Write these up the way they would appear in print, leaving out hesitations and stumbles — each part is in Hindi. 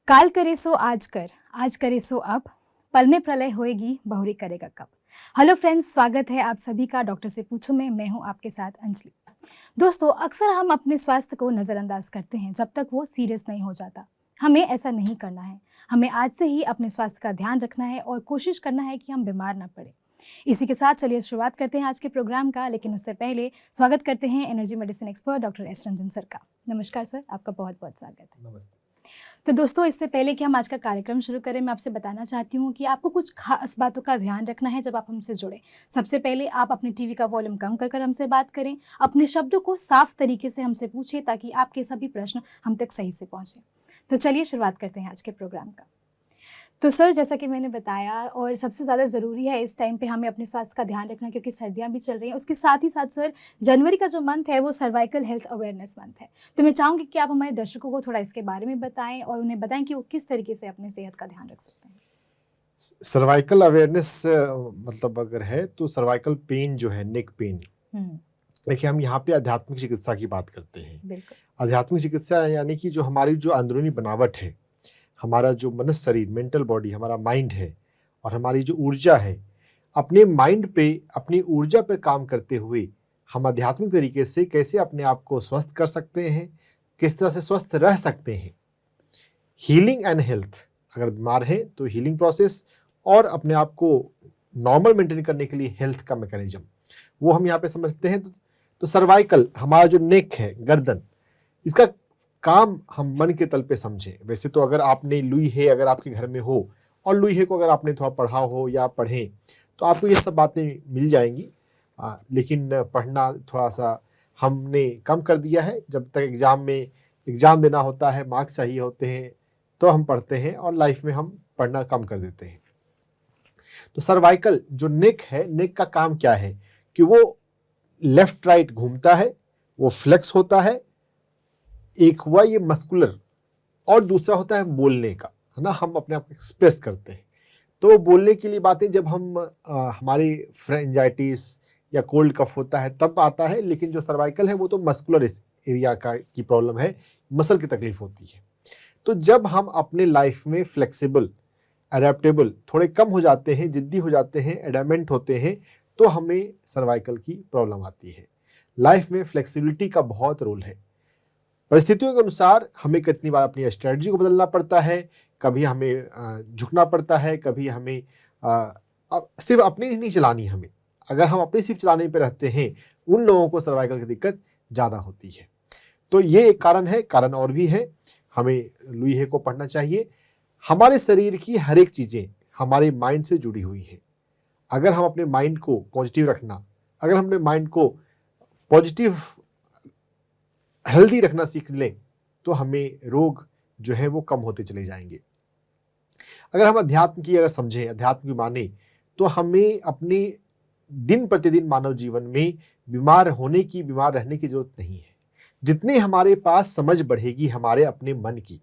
काल करे सो आज करे सो अब, पल में प्रलय होएगी, बहुरी करेगा कब। हेलो फ्रेंड्स, स्वागत है आप सभी का डॉक्टर से पूछो में। मैं हूं आपके साथ अंजलि। दोस्तों, अक्सर हम अपने स्वास्थ्य को नज़रअंदाज करते हैं जब तक वो सीरियस नहीं हो जाता। हमें ऐसा नहीं करना है। हमें आज से ही अपने स्वास्थ्य का ध्यान रखना है और कोशिश करना है कि हम बीमार ना पड़े। इसी के साथ चलिए शुरुआत करते हैं आज के प्रोग्राम का, लेकिन उससे पहले स्वागत करते हैं energy medicine expert doctor S Ranjan sir का। नमस्कार सर, आपका बहुत बहुत स्वागत है। नमस्ते। तो दोस्तों, इससे पहले कि हम आज का कार्यक्रम शुरू करें, मैं आपसे बताना चाहती हूँ कि आपको कुछ खास बातों का ध्यान रखना है जब आप हमसे जुड़े। सबसे पहले आप अपने टीवी का वॉल्यूम कम कर हमसे बात करें। अपने शब्दों को साफ तरीके से हमसे पूछें ताकि आपके सभी प्रश्न हम तक सही से पहुँचें। तो चलिए शुरुआत करते हैं आज के प्रोग्राम का। तो सर, जैसा कि मैंने बताया, और सबसे ज़्यादा ज़रूरी है इस टाइम पे हमें अपने स्वास्थ्य का ध्यान रखना, क्योंकि सर्दियां भी चल रही हैं। उसके साथ ही साथ सर, जनवरी का जो मंथ है वो सर्वाइकल हेल्थ अवेयरनेस मंथ है। तो मैं चाहूँगी कि आप हमारे दर्शकों को थोड़ा इसके बारे में बताएं और उन्हें बताएं कि वो किस तरीके से अपने सेहत का ध्यान रख सकते हैं। सर्वाइकल अवेयरनेस मतलब अगर है तो सर्वाइकल पेन जो है, नेक पेन, देखिए हम यहाँ पे आध्यात्मिक चिकित्सा की बात करते हैं। बिल्कुल। आध्यात्मिक चिकित्सा यानी कि जो हमारी जो अंदरूनी बनावट है, हमारा जो मन शरीर, मेंटल बॉडी, हमारा माइंड है और हमारी जो ऊर्जा है, अपने माइंड पे, अपनी ऊर्जा पर काम करते हुए हम आध्यात्मिक तरीके से कैसे अपने आप को स्वस्थ कर सकते हैं, किस तरह से स्वस्थ रह सकते हैं। हीलिंग एंड हेल्थ, अगर बीमार है तो हीलिंग प्रोसेस, और अपने आप को नॉर्मल मेंटेन करने के लिए हेल्थ का मैकेनिज्म, वो हम यहाँ पे समझते हैं। तो सर्वाइकल, हमारा जो नेक है, गर्दन, इसका काम हम मन के तल पे समझें। वैसे तो अगर आपने लुई है, अगर आपके घर में हो, और लुई है को अगर आपने थोड़ा पढ़ा हो या पढ़ें, तो आपको ये सब बातें मिल जाएंगी। लेकिन पढ़ना थोड़ा सा हमने कम कर दिया है। जब तक एग्ज़ाम देना होता है, मार्क्स चाहिए होते हैं, तो हम पढ़ते हैं, और लाइफ में हम पढ़ना कम कर देते हैं। तो सर्वाइकल जो नेक है, नेक का काम क्या है कि वो लेफ्ट राइट घूमता है, वो फ्लेक्स होता है। एक हुआ ये मस्कुलर, और दूसरा होता है बोलने का, है ना, हम अपने आप को एक्सप्रेस करते हैं। तो बोलने के लिए बातें जब हम हमारी फ्रेंजाइटिस या कोल्ड कफ होता है तब आता है, लेकिन जो सर्वाइकल है वो तो मस्कुलर एरिया की प्रॉब्लम है, मसल की तकलीफ होती है। तो जब हम अपने लाइफ में फ्लेक्सिबल, अडेप्टेबल थोड़े कम हो जाते हैं, जिद्दी हो जाते हैं, एडामेंट होते हैं, तो हमें सर्वाइकल की प्रॉब्लम आती है। लाइफ में फ्लेक्सिबिलिटी का बहुत रोल है। परिस्थितियों के अनुसार हमें कितनी बार अपनी स्ट्रेटजी को बदलना पड़ता है, कभी हमें झुकना पड़ता है, कभी हमें सिर्फ अपनी नहीं चलानी। हमें अगर हम अपनी सिर्फ चलाने पे रहते हैं, उन लोगों को सर्वाइकल की दिक्कत ज़्यादा होती है। तो ये एक कारण है। कारण और भी है। हमें लुई है को पढ़ना चाहिए। हमारे शरीर की हर एक चीज़ें हमारे माइंड से जुड़ी हुई है। अगर हम अपने माइंड को पॉजिटिव रखना, अगर हम अपने माइंड को पॉजिटिव हेल्दी रखना सीख लें, तो हमें रोग जो है वो कम होते चले जाएंगे। अगर हम अध्यात्म की अगर समझें, अध्यात्म की माने, तो हमें अपने दिन प्रतिदिन मानव जीवन में बीमार रहने की जरूरत नहीं है। जितनी हमारे पास समझ बढ़ेगी हमारे अपने मन की,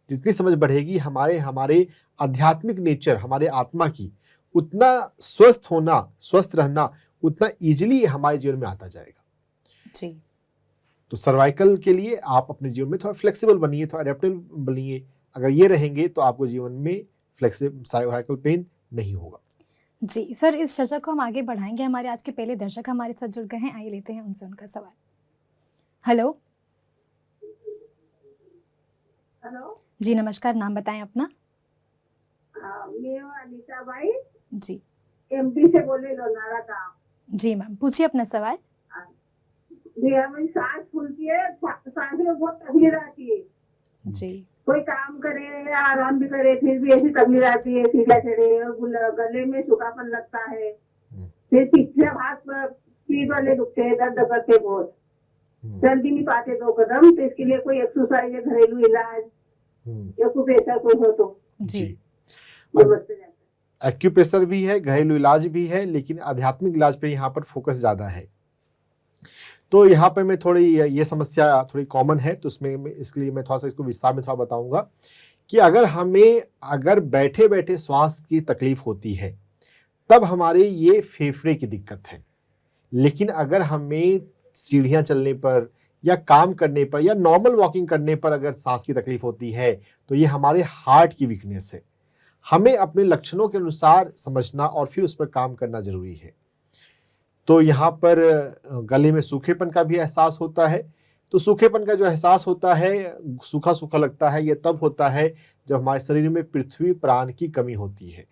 जितनी समझ बढ़ेगी हमारे आध्यात्मिक नेचर, हमारे आत्मा की, उतना स्वस्थ होना, स्वस्थ रहना उतना इजीली हमारे जीवन में आता जाएगा जी। तो सर्वाइकल के लिए आप अपने जीवन में थोड़ा फ्लेक्सिबल बनिए, थोड़ा अडेप्टेबल बनिए। अगर ये रहेंगे तो आपको जीवन में सर्वाइकल पेन नहीं होगा। जी सर, इस चर्चा को हम आगे बढ़ाएंगे। हमारे आज के पहले दर्शक हमारे साथ जुड़ गए हैं, आइए लेते हैं उनसे उनका सवाल। हेलो जी, नमस्कार, नाम बताएं अपना। मैं अनीता बाई जी। एमपी से बोले, लोनारा का। जी मैम, पूछिए अपना सवाल। मेरी सांस फूलती है, सांस में बहुत तकलीफ आती है जी। कोई काम करे या आराम भी करे फिर भी ऐसी तकलीफ आती है, सीधा चढ़े और गले में सूखापन लगता है, फिर पीछे हाथ पर पीठ वाले दुखते हैं, दर्द करते बहुत, चल भी नहीं पाते 2 कदम। तो इसके लिए कोई एक्सरसाइज या घरेलू इलाज या कुछ ऐसा कोई हो तो जी। एक्यूप्रेशर भी है, घरेलू इलाज भी है, लेकिन आध्यात्मिक इलाज पे यहाँ पर फोकस ज़्यादा है। तो यहाँ पे मैं थोड़ी ये समस्या थोड़ी कॉमन है, तो उसमें इसलिए मैं थोड़ा सा इसको विस्तार में थोड़ा बताऊंगा कि अगर बैठे बैठे श्वास की तकलीफ होती है तब हमारे ये फेफड़े की दिक्कत है। लेकिन अगर हमें सीढ़ियाँ चलने पर या काम करने पर या नॉर्मल वॉकिंग करने पर अगर सांस की तकलीफ होती है तो ये हमारे हार्ट की वीकनेस है। हमें अपने लक्षणों के अनुसार समझना और फिर उस पर काम करना जरूरी है। तो यहाँ पर गले में सूखेपन का भी एहसास होता है। तो सूखेपन का जो एहसास होता है, सूखा सूखा लगता है, ये तब होता है जब हमारे शरीर में पृथ्वी प्राण की कमी होती है।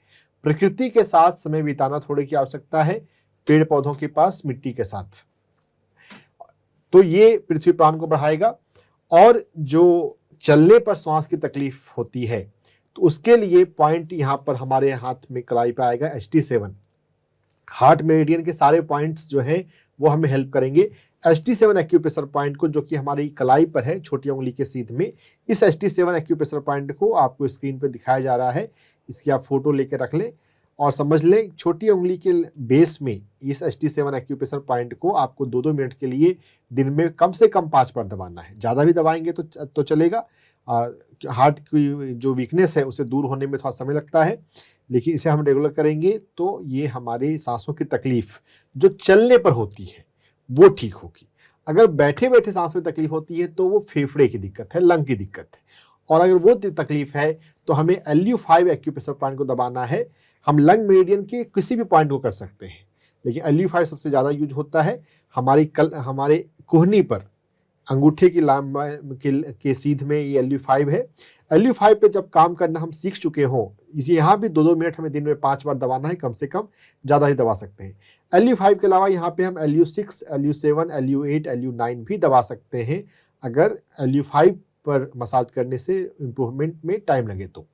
प्रकृति के साथ समय बिताना थोड़े की आवश्यकता है, पेड़ पौधों के पास, मिट्टी के साथ। तो ये पृथ्वी प्राण को बढ़ाएगा। और जो चलने पर श्वास की तकलीफ होती है तो उसके लिए पॉइंट यहाँ पर हमारे हाथ में कलाई पे आएगा HT7। हार्ट मेरिडियन के सारे पॉइंट्स जो हैं वो हमें हेल्प करेंगे। HT7 एक्यूप्रेशर पॉइंट को, जो कि हमारी कलाई पर है, छोटी उंगली के सीध में, इस HT7 एक्यूप्रेशर पॉइंट को आपको स्क्रीन पर दिखाया जा रहा है। इसकी आप फोटो लेके रख लें और समझ लें, छोटी उंगली के बेस में इस HT7 एक्यूप्रेशर पॉइंट को आपको 2-2 मिनट के लिए दिन में कम से कम 5 बार दबाना है। ज़्यादा भी दबाएंगे तो चलेगा। हार्ट की जो वीकनेस है उसे दूर होने में थोड़ा समय लगता है, लेकिन इसे हम रेगुलर करेंगे तो ये हमारी सांसों की तकलीफ जो चलने पर होती है वो ठीक होगी। अगर बैठे बैठे सांस में तकलीफ होती है तो वो फेफड़े की दिक्कत है, लंग की दिक्कत है। और अगर वो तकलीफ है तो हमें LU5 एक्यूप्रेशर पॉइंट को दबाना है। हम लंग मेरिडियन के किसी भी पॉइंट को कर सकते हैं, लेकिन LU5 सबसे ज़्यादा यूज होता है। हमारे कुहनी पर, अंगूठे की के सीध में ये LU5 है। LU5 पे जब काम करना हम सीख चुके हों, इसी यहाँ भी 2-2 मिनट हमें दिन में 5 बार दबाना है, कम से कम, ज़्यादा ही दबा सकते हैं। LU5 के अलावा यहाँ पे हम LU6, LU7, LU8, LU9 भी दबा सकते हैं अगर LU5 पर मसाज करने से इम्प्रूवमेंट में टाइम लगे तो।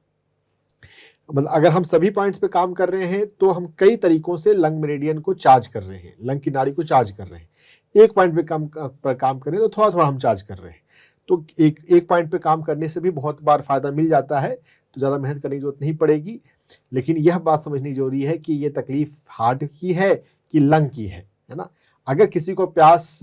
मतलब अगर हम सभी पॉइंट्स पे काम कर रहे हैं तो हम कई तरीकों से लंग मेरिडियन को चार्ज कर रहे हैं, लंग की नाड़ी को चार्ज कर रहे हैं। एक पॉइंट पे काम करें तो थोड़ा थोड़ा हम चार्ज कर रहे हैं। तो एक पॉइंट पे काम करने से भी बहुत बार फायदा मिल जाता है, तो ज़्यादा मेहनत करने की जरूरत नहीं पड़ेगी। लेकिन यह बात समझनी जरूरी है कि ये तकलीफ हार्ट की है कि लंग की है ना। अगर किसी को प्यास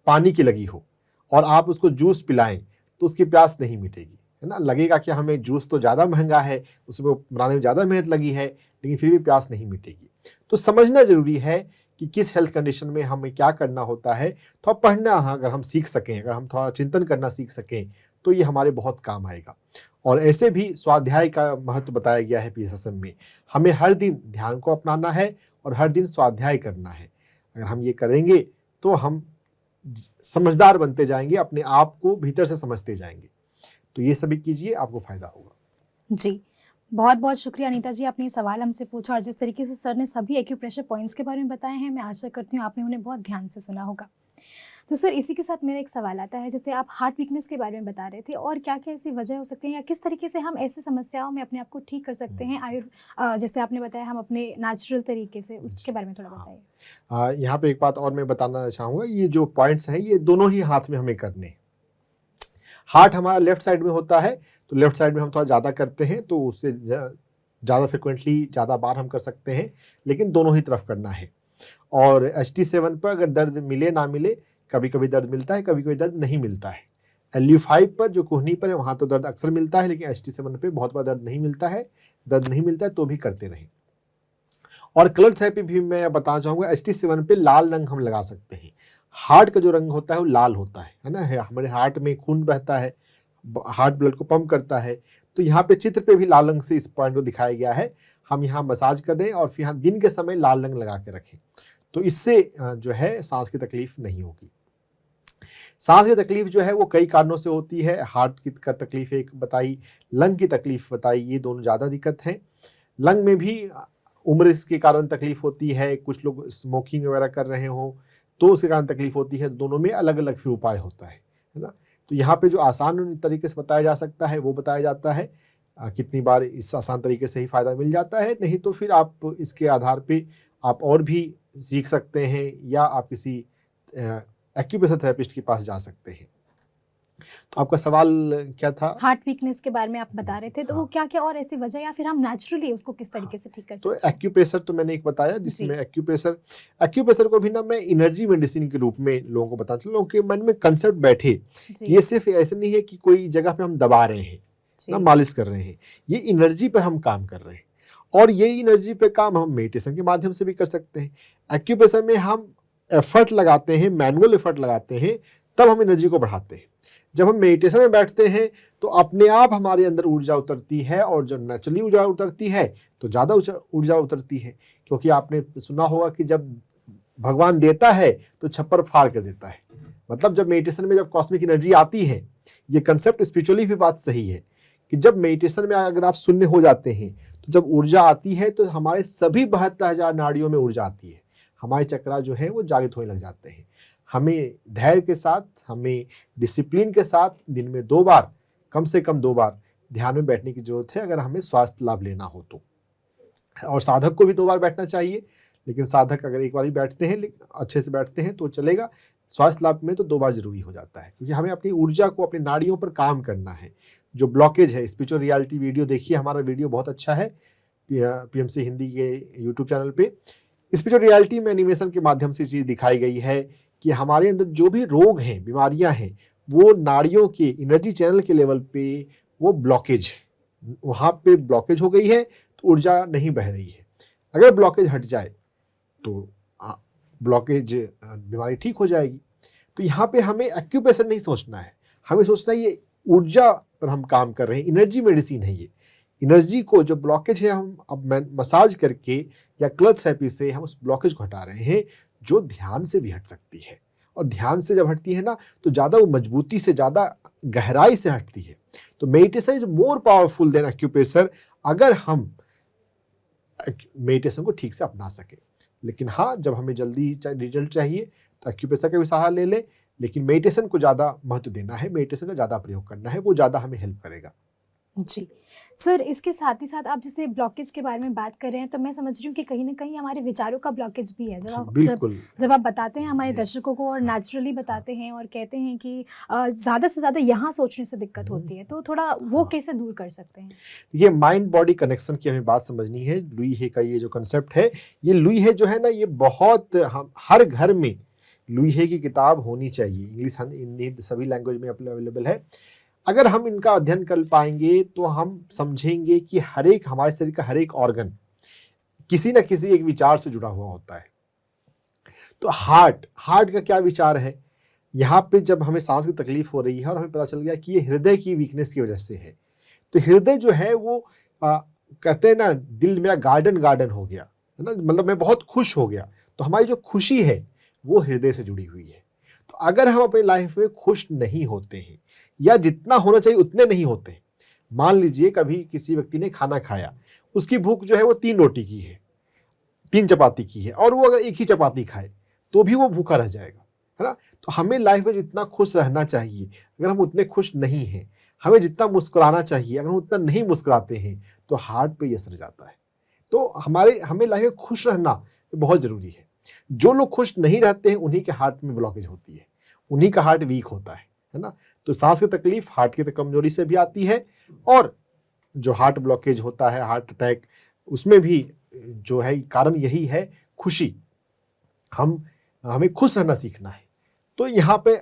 पानी की लगी हो और आप उसको जूस पिलाएं तो उसकी प्यास नहीं मिटेगी, है ना। लगेगा कि हमें जूस तो ज़्यादा महंगा है, उसको बनाने में ज़्यादा मेहनत लगी है, लेकिन फिर भी प्यास नहीं मिटेगी। तो समझना जरूरी है कि किस हेल्थ कंडीशन में हमें क्या करना होता है। थोड़ा पढ़ना अगर हम सीख सकें, अगर हम थोड़ा चिंतन करना सीख सकें तो ये हमारे बहुत काम आएगा। और ऐसे भी स्वाध्याय का महत्व बताया गया है PSSM में। हमें हर दिन ध्यान को अपनाना है और हर दिन स्वाध्याय करना है। अगर हम ये करेंगे तो हम समझदार बनते जाएंगे, अपने आप को भीतर से समझते जाएंगे। तो ये सभी कीजिए, आपको फायदा होगा। जी, बहुत बहुत शुक्रिया अनीता जी, आपने ये सवाल हमसे पूछा और जिस तरीके से सर ने सभी एक्यूप्रेशर पॉइंट्स के बारे में बताए हैं, मैं आशा करती हूँ आपने उन्हें बहुत ध्यान से सुना होगा। तो सर, इसी के साथ मेरा एक सवाल आता है, जैसे आप हार्ट वीकनेस के बारे में बता रहे थे, और क्या क्या ऐसी वजह हो सकती है या किस तरीके से हम ऐसी समस्याओं में अपने आप को ठीक कर सकते हैं, जैसे आपने बताया हम अपने नेचुरल तरीके से, उसके बारे में थोड़ा बताइए। यहाँ पे एक बात और मैं बताना चाहूँगा, ये जो पॉइंट्स हैं ये दोनों ही हाथ में हमें करने हैं। हार्ट हमारा लेफ्ट साइड में होता है तो लेफ्ट साइड में हम थोड़ा ज़्यादा करते हैं, तो उससे ज़्यादा फ्रिक्वेंटली ज़्यादा बार हम कर सकते हैं, लेकिन दोनों ही तरफ करना है। और HT7 पर अगर दर्द मिले ना मिले, कभी कभी दर्द मिलता है, कभी कभी दर्द नहीं मिलता है। LU5 पर जो कुहनी पर है वहाँ तो दर्द अक्सर मिलता है, लेकिन HT7 पे बहुत बार दर्द नहीं मिलता है। दर्द नहीं मिलता है तो भी करते रहें। और कलर थेरेपी भी मैं बताना चाहूँगा, HT7 पे लाल रंग हम लगा सकते हैं। हार्ट का जो रंग होता है वो लाल होता है ना। हमारे हार्ट में खून बहता है, हार्ट ब्लड को पंप करता है, तो यहाँ पे चित्र पे भी लाल रंग से इस पॉइंट को दिखाया गया है। हम यहाँ मसाज कर दें और फिर यहाँ दिन के समय लाल रंग लगा के रखें, तो इससे जो है सांस की तकलीफ नहीं होगी। सांस की तकलीफ जो है वो कई कारणों से होती है। हार्ट की का तकलीफ एक बताई, लंग की तकलीफ बताई, ये दोनों ज़्यादा दिक्कत है। लंग में भी उम्र के कारण तकलीफ होती है, कुछ लोग स्मोकिंग वगैरह कर रहे हों तो उसके कारण तकलीफ होती है। दोनों में अलग अलग फिर उपाय होता है ना। तो यहाँ पे जो आसान तरीके से बताया जा सकता है वो बताया जाता है। कितनी बार इस आसान तरीके से ही फ़ायदा मिल जाता है, नहीं तो फिर आप इसके आधार पे आप और भी सीख सकते हैं या आप किसी एक्यूप्रेशर थेरेपिस्ट के पास जा सकते हैं। तो आपका सवाल क्या था? हार्ट वीकनेस के बारे में आप बता रहे थे, तो वो क्या क्या और ऐसी वजह, या फिर हम नेचुरली उसको किस तरीके से ठीक कर सकते हैं? तो एक्यूप्रेशर तो मैंने एक बताया, जिसमें एक्यूप्रेशर को भी ना मैं एनर्जी मेडिसिन के रूप में लोगों को बताता हूँ, लोगों के मन में कंसेप्ट बैठे। ये सिर्फ ऐसे नहीं है कि कोई जगह पे हम दबा रहे हैं ना, मालिश कर रहे हैं। ये एनर्जी पर हम काम कर रहे हैं, और ये एनर्जी पे काम हम मेडिटेशन के माध्यम से भी कर सकते हैं। एक्यूप्रेशर में हम एफर्ट लगाते हैं, मैनुअल एफर्ट लगाते हैं, तब हम एनर्जी को बढ़ाते हैं। जब हम मेडिटेशन में बैठते हैं तो अपने आप हमारे अंदर ऊर्जा उतरती है, और जब नेचुरली ऊर्जा उतरती है तो ज़्यादा ऊर्जा उतरती है। क्योंकि आपने सुना होगा कि जब भगवान देता है तो छप्पर फाड़ कर देता है। मतलब जब मेडिटेशन में जब कॉस्मिक एनर्जी आती है, ये कंसेप्ट स्पिरिचुअली भी बात सही है कि जब मेडिटेशन में अगर आप शून्य हो जाते हैं तो जब ऊर्जा आती है तो हमारे सभी 72,000 नाड़ियों में ऊर्जा आती है, हमारे चक्रा जो है वो जागृत होने लग जाते हैं। हमें धैर्य के साथ, हमें डिसिप्लिन के साथ दिन में 2 बार, कम से कम 2 बार ध्यान में बैठने की जरूरत है, अगर हमें स्वास्थ्य लाभ लेना हो तो। और साधक को भी 2 बार बैठना चाहिए, लेकिन साधक अगर एक बार ही बैठते हैं, अच्छे से बैठते हैं तो चलेगा। स्वास्थ्य लाभ में तो 2 बार जरूरी हो जाता है, क्योंकि हमें अपनी ऊर्जा को, अपनी नाड़ियों पर काम करना है। जो ब्लॉकेज है, स्पिरिचुअल रियलिटी वीडियो देखिए, हमारा वीडियो बहुत अच्छा है पीएमसी हिंदी के यूट्यूब चैनल पे। स्पिरिचुअल रियलिटी में एनिमेशन के माध्यम से चीज़ दिखाई गई है कि हमारे अंदर जो भी रोग हैं, बीमारियां हैं, वो नाड़ियों के एनर्जी चैनल के लेवल पे वो ब्लॉकेज, वहाँ पे ब्लॉकेज हो गई है तो ऊर्जा नहीं बह रही है। अगर ब्लॉकेज हट जाए तो ब्लॉकेज बीमारी ठीक हो जाएगी। तो यहाँ पे हमें एक्यूप्रेशर नहीं सोचना है, हमें सोचना है ये ऊर्जा पर हम काम कर रहे हैं, एनर्जी मेडिसिन है ये। एनर्जी को, जो ब्लॉकेज है, हम अब मसाज करके या कलर थेरेपी से हम उस ब्लॉकेज को हटा रहे हैं, जो ध्यान से भी हट सकती है। और ध्यान से जब हटती है ना तो ज़्यादा वो मजबूती से, ज़्यादा गहराई से हटती है। तो meditation is more powerful than acupressure, अगर हम मेडिटेशन को ठीक से अपना सके। लेकिन हाँ, जब हमें जल्दी रिजल्ट चाहिए तो एक्यूप्रेशर का भी सहारा ले लें, लेकिन मेडिटेशन को ज़्यादा महत्व देना है, मेडिटेशन का ज़्यादा प्रयोग करना है, वो ज़्यादा हमें हेल्प करेगा। जी सर, इसके साथ ही साथ आप जैसे ब्लॉकेज के बारे में बात कर रहे हैं, तो मैं समझ रही हूँ कि कहीं ना कहीं हमारे विचारों का ब्लॉकेज भी है। जब आप बताते हैं हमारे दर्शकों को और नेचुरली बताते हैं और कहते हैं कि ज़्यादा से ज़्यादा यहाँ सोचने से दिक्कत होती है, तो थोड़ा वो कैसे दूर कर सकते हैं? ये माइंड बॉडी कनेक्शन की हमें बात समझनी है। लुई हे का ये जो कंसेप्ट है, ये लुई हे जो है ना, ये बहुत, हम हर घर में लुई हे की किताब होनी चाहिए। इंग्लिश, हिंदी सभी लैंग्वेज में अवेलेबल है। अगर हम इनका अध्ययन कर पाएंगे तो हम समझेंगे कि हर एक, हमारे शरीर का हर एक ऑर्गन किसी न किसी एक विचार से जुड़ा हुआ होता है। तो हार्ट का क्या विचार है? यहाँ पे जब हमें सांस की तकलीफ हो रही है और हमें पता चल गया कि ये हृदय की वीकनेस की वजह से है, तो हृदय जो है वो कहते हैं ना, दिल मेरा गार्डन हो गया है ना, मतलब मैं बहुत खुश हो गया। तो हमारी जो खुशी है वो हृदय से जुड़ी हुई है। तो अगर हम अपनी लाइफ में खुश नहीं होते हैं या जितना होना चाहिए उतने नहीं होते, मान लीजिए कभी किसी व्यक्ति ने खाना खाया, उसकी भूख जो है वो 3 रोटी की है, 3 चपाती की है, और वो अगर एक ही चपाती खाए तो भी वो भूखा रह जाएगा, है ना। तो हमें लाइफ में जितना खुश रहना चाहिए, अगर हम उतने खुश नहीं हैं, हमें जितना मुस्कुराना चाहिए, अगर हम उतना नहीं मुस्कुराते हैं, तो हार्ट पे ये असर जाता है। तो हमें लाइफ में खुश रहना बहुत जरूरी है। जो लोग खुश नहीं रहते हैं उन्हीं के हार्ट में ब्लॉकेज होती है, उन्हीं का हार्ट वीक होता है ना। तो सांस की तकलीफ हार्ट की कमजोरी से भी आती है, और जो हार्ट ब्लॉकेज होता है, हार्ट अटैक, उसमें भी जो है कारण यही है, खुशी। हमें खुश रहना सीखना है। तो यहाँ पे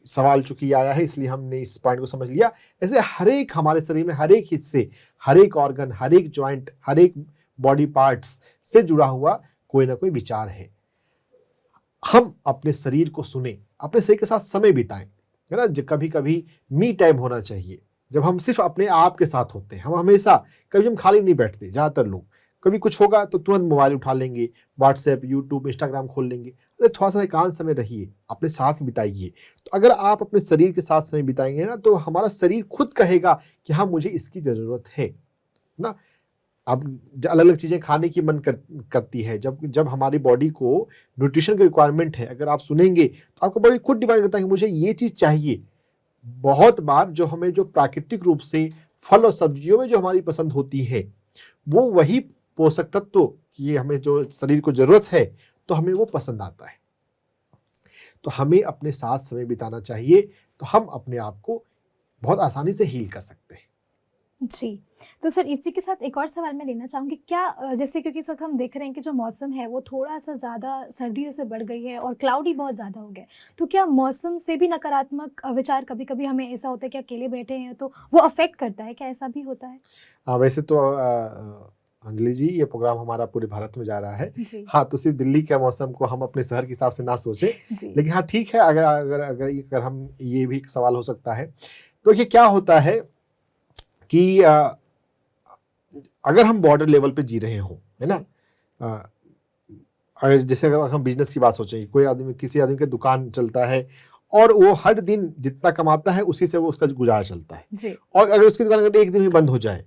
सवाल चूंकि आया है, इसलिए हमने इस पॉइंट को समझ लिया। ऐसे हर एक हमारे शरीर में, हर एक हिस्से, हर एक ऑर्गन, हर एक ज्वाइंट, हर एक बॉडी पार्ट्स से जुड़ा हुआ कोई ना कोई विचार है। हम अपने शरीर को सुने, अपने शरीर के साथ समय बिताएं, है ना। कभी कभी मी टाइम होना चाहिए, जब हम सिर्फ अपने आप के साथ होते हैं। हम हमेशा, कभी हम खाली नहीं बैठते, ज़्यादातर लोग कभी कुछ होगा तो तुरंत मोबाइल उठा लेंगे, व्हाट्सएप, यूट्यूब, इंस्टाग्राम खोल लेंगे। अरे थोड़ा सा एकांत समय रहिए, अपने साथ बिताइए। तो अगर आप अपने शरीर के साथ समय बिताएंगे ना, तो हमारा शरीर खुद कहेगा कि हाँ, मुझे इसकी ज़रूरत है ना। अब अलग अलग चीज़ें खाने की मन करती है, जब हमारी बॉडी को न्यूट्रिशन की रिक्वायरमेंट है, अगर आप सुनेंगे तो आपका बॉडी खुद डिमांड करता है कि मुझे ये चीज़ चाहिए। बहुत बार जो हमें जो प्राकृतिक रूप से फल और सब्जियों में जो हमारी पसंद होती है, वो वही पोषक तत्व की हमें जो शरीर को जरूरत है, तो हमें वो पसंद आता है। तो हमें अपने साथ समय बिताना चाहिए, तो हम अपने आप को बहुत आसानी से हील कर सकते हैं। जी, तो सर इसी के साथ एक और सवाल मैं लेना चाहूँगी, क्या जैसे क्योंकि इस वक्त हम देख रहे हैं कि जो मौसम है वो थोड़ा सा ज़्यादा सर्दी जैसे बढ़ गई है और क्लाउडी बहुत ज़्यादा हो गया है, तो क्या मौसम से भी नकारात्मक विचार, कभी कभी हमें ऐसा होता है कि अकेले बैठे हैं तो वो अफेक्ट करता है, क्या ऐसा भी होता है? वैसे तो अंजलि जी, ये प्रोग्राम हमारा पूरे भारत में जा रहा है। जी हाँ, तो सिर्फ दिल्ली के मौसम को हम अपने शहर के हिसाब से ना सोचें, जी लेकिन हाँ ठीक है, अगर हम, ये भी एक सवाल हो सकता है। तो ये क्या होता है कि अगर हम बॉर्डर लेवल पे जी रहे हों, है ना, अगर जैसे अगर हम बिजनेस की बात सोचें, कोई आदमी, किसी आदमी का दुकान चलता है और वो हर दिन जितना कमाता है उसी से वो उसका गुजारा चलता है, जी और अगर उसकी दुकान अगर एक दिन भी बंद हो जाए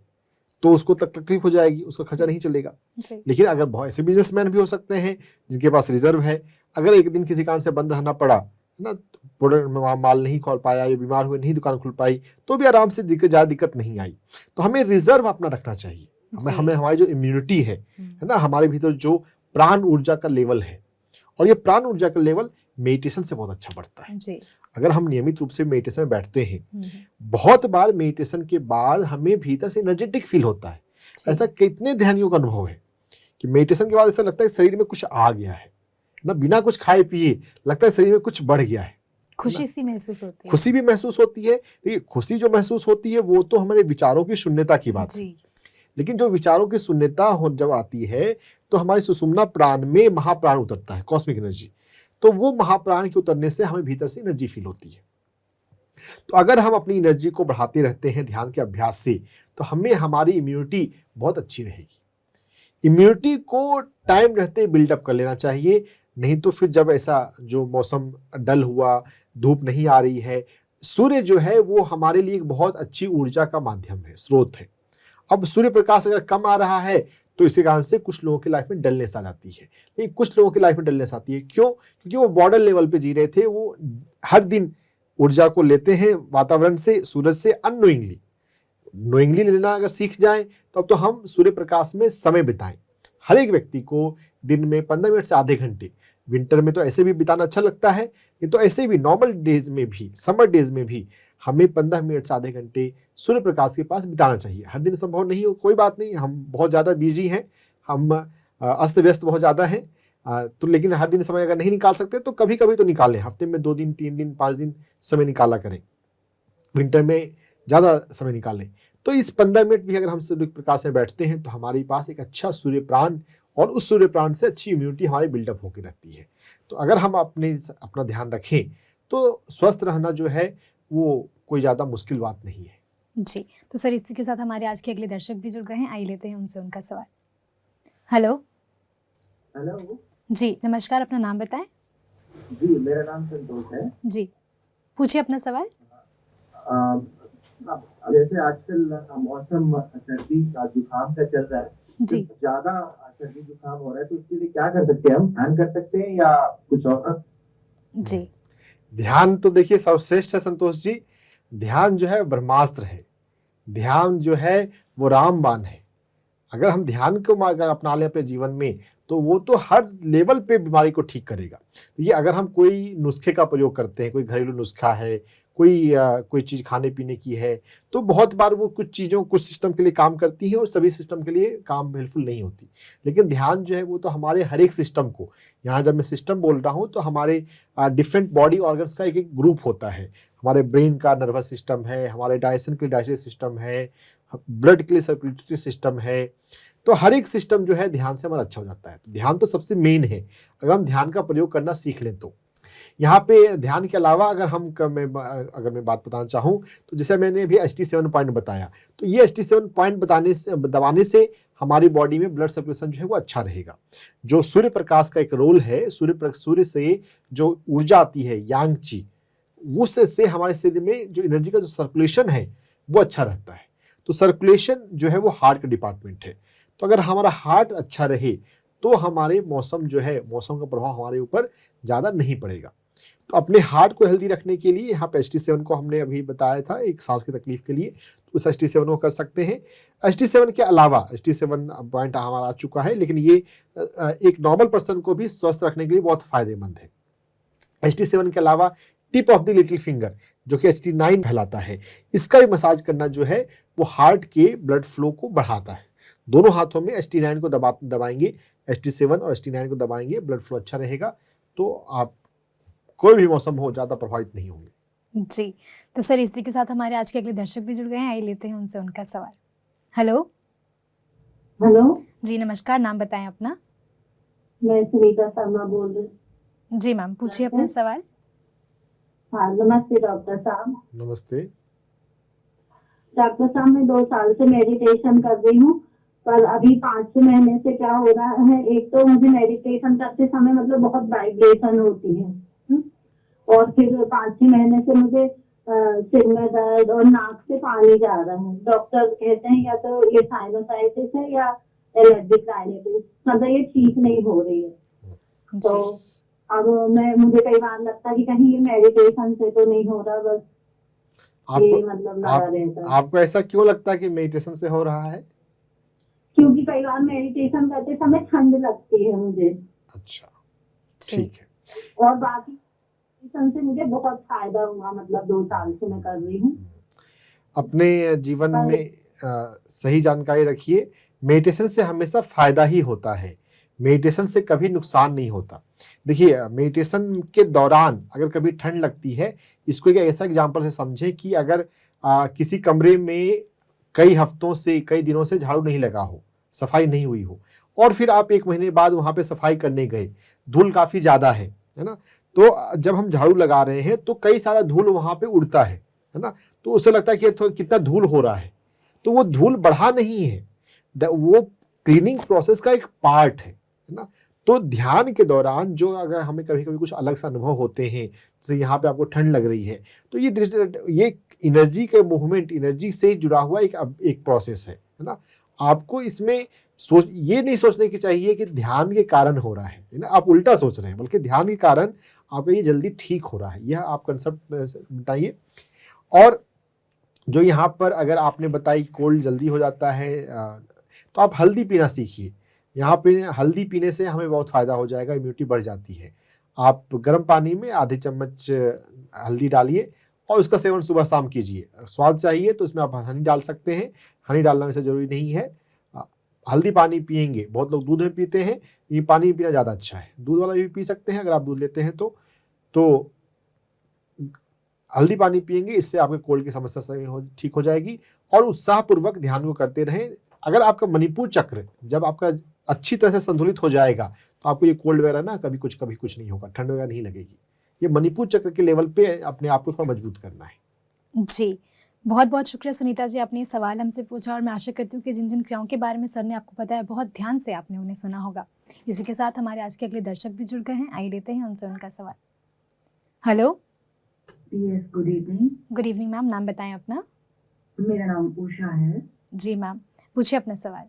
तो उसको तकलीफ हो जाएगी, उसका खर्चा नहीं चलेगा। जी लेकिन अगर बहुत ऐसे बिजनेसमैन भी हो सकते हैं जिनके पास रिजर्व है, अगर एक दिन किसी कारण से बंद रहना पड़ा, है ना, प्रोडक्ट में माल नहीं खोल पाया या बीमार हुए, नहीं दुकान खुल पाई, तो भी आराम से ज़्यादा दिक्कत नहीं आई। तो हमें रिजर्व अपना रखना चाहिए। हमें हमारी जो इम्यूनिटी है ना, हमारे भीतर जो प्राण ऊर्जा का लेवल है, और ये प्राण ऊर्जा का लेवल मेडिटेशन से बहुत अच्छा बढ़ता है। जी अगर हम नियमित रूप से मेडिटेशन में बैठते हैं, बहुत बार मेडिटेशन के बाद हमें भीतर से एनर्जेटिक फील होता है। ऐसा कितने ध्यानियों का अनुभव है कि मेडिटेशन के बाद ऐसा लगता है शरीर में कुछ आ गया है ना, बिना कुछ खाए पिए लगता है शरीर में कुछ बढ़ गया है, खुशी सी महसूस होती है। खुशी भी महसूस होती है। देखिए, खुशी जो महसूस होती है वो तो हमारे विचारों की शून्यता की बात है, जी लेकिन जो विचारों की शून्यता जब आती है तो हमारी सुषुम्ना प्राण में महाप्राण उतरता है, कॉस्मिक एनर्जी। तो वो महाप्राण के उतरने से हमें भीतर से एनर्जी फील होती है। तो अगर हम अपनी एनर्जी को बढ़ाते रहते हैं ध्यान के अभ्यास से, तो हमें हमारी इम्यूनिटी बहुत अच्छी रहेगी। इम्यूनिटी को टाइम रहते बिल्डअप कर लेना चाहिए, नहीं तो फिर जब ऐसा जो मौसम डल हुआ, धूप नहीं आ रही है, सूर्य जो है वो हमारे लिए एक बहुत अच्छी ऊर्जा का माध्यम है, स्रोत है। अब सूर्य प्रकाश अगर कम आ रहा है तो इसी कारण से कुछ लोगों की लाइफ में डलनेस आ जाती है। लेकिन कुछ लोगों की लाइफ में डलनेस आती है क्यों? क्योंकि वो बॉर्डर लेवल पे जी रहे थे, वो हर दिन ऊर्जा को लेते हैं वातावरण से, सूरज से, अननोइंगली। नोइंगली लेना अगर सीख जाएं तो अब तो हम सूर्य प्रकाश में समय बिताएं। हर एक व्यक्ति को दिन में 15 मिनट से आधे घंटे, विंटर में तो ऐसे भी बिताना अच्छा लगता है, ये तो ऐसे भी नॉर्मल डेज में भी, समर डेज में भी हमें 15 मिनट से आधे घंटे सूर्य प्रकाश के पास बिताना चाहिए। हर दिन संभव नहीं हो, कोई बात नहीं, हम बहुत ज़्यादा बिजी हैं, हम अस्त व्यस्त बहुत ज़्यादा हैं, तो लेकिन हर दिन समय अगर नहीं निकाल सकते तो कभी कभी तो निकालें, हफ्ते में 2 दिन, 3 दिन, 5 दिन समय निकाला करें, विंटर में ज़्यादा समय निकालें। तो इस 15 मिनट भी अगर हम सूर्य प्रकाश में बैठते हैं तो हमारे पास एक अच्छा सूर्य प्राण, और उस सूर्य प्राण से अच्छी इम्यूनिटी हमारी बिल्डअप होकर रहती है। तो अगर हम अपना ध्यान रखें तो स्वस्थ रहना जो है वो कोई ज़्यादा मुश्किल बात नहीं है। जी, तो सर इसी के साथ हमारे आज के अगले दर्शक भी जुड़ गए हैं, आइए लेते हैं उनसे उनका सवाल। हेलो हेलो जी, नमस्कार, अपना नाम बताएं। जी, मेरा नाम संतोष है। जी, पूछिए अपना सवाल। जैसे आजकल मौसम सर्दी का जुकाम का चल रहा है, जी ज्यादा सर्दी जुकाम हो रहा है, तो इसके लिए क्या कर सकते हैं हम? ध्यान कर सकते हैं या कुछ और? जी ध्यान तो देखिए सर्वश्रेष्ठ है संतोष जी। ध्यान जो है ब्रह्मास्त्र है, ध्यान जो है वो रामबाण है। अगर हम ध्यान को अगर अपना लें अपने जीवन में तो वो तो हर लेवल पे बीमारी को ठीक करेगा। ये अगर हम कोई नुस्खे का प्रयोग करते हैं, कोई घरेलू नुस्खा है, कोई चीज़ खाने पीने की है, तो बहुत बार वो कुछ सिस्टम के लिए काम करती है और सभी सिस्टम के लिए काम बिल्कुल नहीं होती। लेकिन ध्यान जो है वो तो हमारे हर एक सिस्टम को, यहाँ जब मैं सिस्टम बोल रहा हूँ तो हमारे डिफरेंट बॉडी ऑर्गन्स का एक ग्रुप होता है। हमारे ब्रेन का नर्वस सिस्टम है, हमारे डाइजेशन के लिए डाइजेस्टिव सिस्टम है, ब्लड के लिए सर्कुलेटरी सिस्टम है। तो हर एक सिस्टम जो है ध्यान से हमारा अच्छा हो जाता है। तो ध्यान तो सबसे मेन है, अगर हम ध्यान का प्रयोग करना सीख लें तो। यहाँ पे ध्यान के अलावा अगर मैं बात बताना चाहूँ तो जैसे मैंने अभी HT7 पॉइंट बताया, तो ये HT7 पॉइंट दबाने से हमारी बॉडी में ब्लड सर्कुलेशन जो है वो अच्छा रहेगा। जो सूर्य प्रकाश का एक रोल है, सूर्य से जो ऊर्जा आती है यांग ची, उससे हमारे शरीर में जो एनर्जी का जो सर्कुलेशन है वो अच्छा रहता है। तो सर्कुलेशन जो है वो हार्ट का डिपार्टमेंट है। तो अगर हमारा हार्ट अच्छा रहे तो हमारे मौसम का प्रभाव हमारे ऊपर ज़्यादा नहीं पड़ेगा। तो अपने हार्ट को हेल्दी रखने के लिए यहाँ पे HT7 को हमने अभी बताया था, एक सांस की तकलीफ के लिए, तो उस HT7 को कर सकते हैं। HT7 के अलावा HT7 पॉइंट हमारा आ चुका है, लेकिन ये एक नॉर्मल पर्सन को भी स्वस्थ रखने के लिए बहुत फायदेमंद है। HT7 के अलावा tip of the little finger जो कि HT9 फैलाता है, इसका भी मसाज करना जो है वो हार्ट के ब्लड फ्लो को बढ़ाता है। दोनों हाथों में HT9 को दबाएंगे, HT7 और HT9 को दबाएंगे, ब्लड फ्लो अच्छा रहेगा, तो आप कोई भी मौसम हो ज़्यादा प्रभावित नहीं होंगे। जी, तो सर इसी के साथ हमारे आज के अगले दर्शक भी जुड़ गए हैं, आइए लेते हैं उनसे उनका सवाल। हेलो हेलो, जी नमस्कार, नाम बताएं अपना। मैं सुनीता शर्मा बोल रही हूँ। जी मैम, पूछिए अपना सवाल। हाँ, नमस्ते डॉक्टर साहब। नमस्ते। डॉक्टर साहब, मैं 2 साल से मेडिटेशन कर रही हूँ, पर अभी 5-6 महीने से क्या हो रहा है, एक तो मुझे मेडिटेशन करते समय मतलब बहुत वाइब्रेशन होती है। और फिर 5-6 महीने से मुझे सिर में दर्द और नाक से पानी जा रहा है। डॉक्टर कहते हैं या तो ये साइनोसाइटिस है या एलर्जिक राइनाइटिस, मतलब ये ठीक नहीं हो रही है। तो जी अब मुझे कई बार लगता है कि कहीं ये मेडिटेशन से तो नहीं हो रहा, बस आपको ये मतलब लगा आप रहता है। आपको ऐसा क्यों लगता है कि मेडिटेशन से हो रहा है? क्योंकि कई बार मेडिटेशन करते समय ठंड लगती है मुझे, अच्छा, जी ठीक है। और बाकी मेडिटेशन से मुझे बहुत फायदा हुआ, मतलब 2 साल से मैं कर रही हूँ। अपने जीवन पर में सही जानकारी रखिए। मेडिटेशन से हमेशा फायदा ही होता है, मेडिटेशन से कभी नुकसान नहीं होता। देखिए, मेडिटेशन के दौरान अगर कभी ठंड लगती है, इसको एक ऐसा एग्जांपल से समझें कि अगर किसी कमरे में कई हफ्तों से, कई दिनों से झाड़ू नहीं लगा हो, सफाई नहीं हुई हो, और फिर आप 1 महीने बाद वहां पे सफाई करने गए, धूल काफी ज्यादा है ना? तो जब हम झाड़ू लगा रहे हैं तो कई सारा धूल वहां पे उड़ता है ना? तो उससे लगता है कि कितना धूल हो रहा है, तो वो धूल बढ़ा नहीं है, वो क्लीनिंग प्रोसेस का एक पार्ट है ना? तो ध्यान के दौरान जो अगर हमें कभी कभी कुछ अलग से अनुभव होते हैं, जैसे यहाँ पे आपको ठंड लग रही है, तो ये एनर्जी का मूवमेंट, एनर्जी से जुड़ा हुआ एक प्रोसेस है ना? आपको इसमें ये नहीं सोचने की चाहिए कि ध्यान के कारण हो रहा है ना? आप उल्टा सोच रहे हैं, बल्कि ध्यान के कारण आपका ये जल्दी ठीक हो रहा है, यह आप कंसेप्ट बताइए। और जो यहाँ पर अगर आपने बताई कोल्ड जल्दी हो जाता है, तो आप हल्दी पीना सीखिए। यहाँ पे हल्दी पीने से हमें बहुत फ़ायदा हो जाएगा, इम्यूनिटी बढ़ जाती है। आप गर्म पानी में आधे चम्मच हल्दी डालिए और उसका सेवन सुबह शाम कीजिए। स्वाद चाहिए तो उसमें आप हनी डाल सकते हैं, हनी डालना वैसे ज़रूरी नहीं है। हल्दी पानी पिएंगे, बहुत लोग दूध में पीते हैं, ये पानी पीना ज़्यादा अच्छा है। दूध वाला भी पी सकते हैं अगर आप दूध लेते हैं तो हल्दी पानी पिएंगे, इससे आपके कोल्ड की समस्या ठीक हो जाएगी। और उत्साहपूर्वक ध्यान को करते रहें। अगर आपका मणिपुर चक्र जब आपका अच्छी तरह से संतुलित हो जाएगा, तो आपको ये कोल्ड वगैरह ना कभी कुछ नहीं होगा, ठंड वगैरह नहीं लगेगी। ये मणिपुर चक्र के लेवल पे अपने आप को थोड़ा मजबूत करना है। जी, बहुत बहुत शुक्रिया सुनीता जी, आपने ये सवाल हमसे पूछा और मैं आशा करती हूँ कि जिन जिन क्रियाओं के बारे में सर ने आपको बताया, बहुत ध्यान से आपने उन्हें सुना होगा। इसी के साथ हमारे आज के अगले दर्शक भी जुड़ गए हैं, आइए लेते हैं उनसे उनका सवाल। Hello, yes, good evening. Good evening ma'am, नाम बताएं अपना। मेरा नाम उषा है। जी मैम, पूछिए अपना सवाल।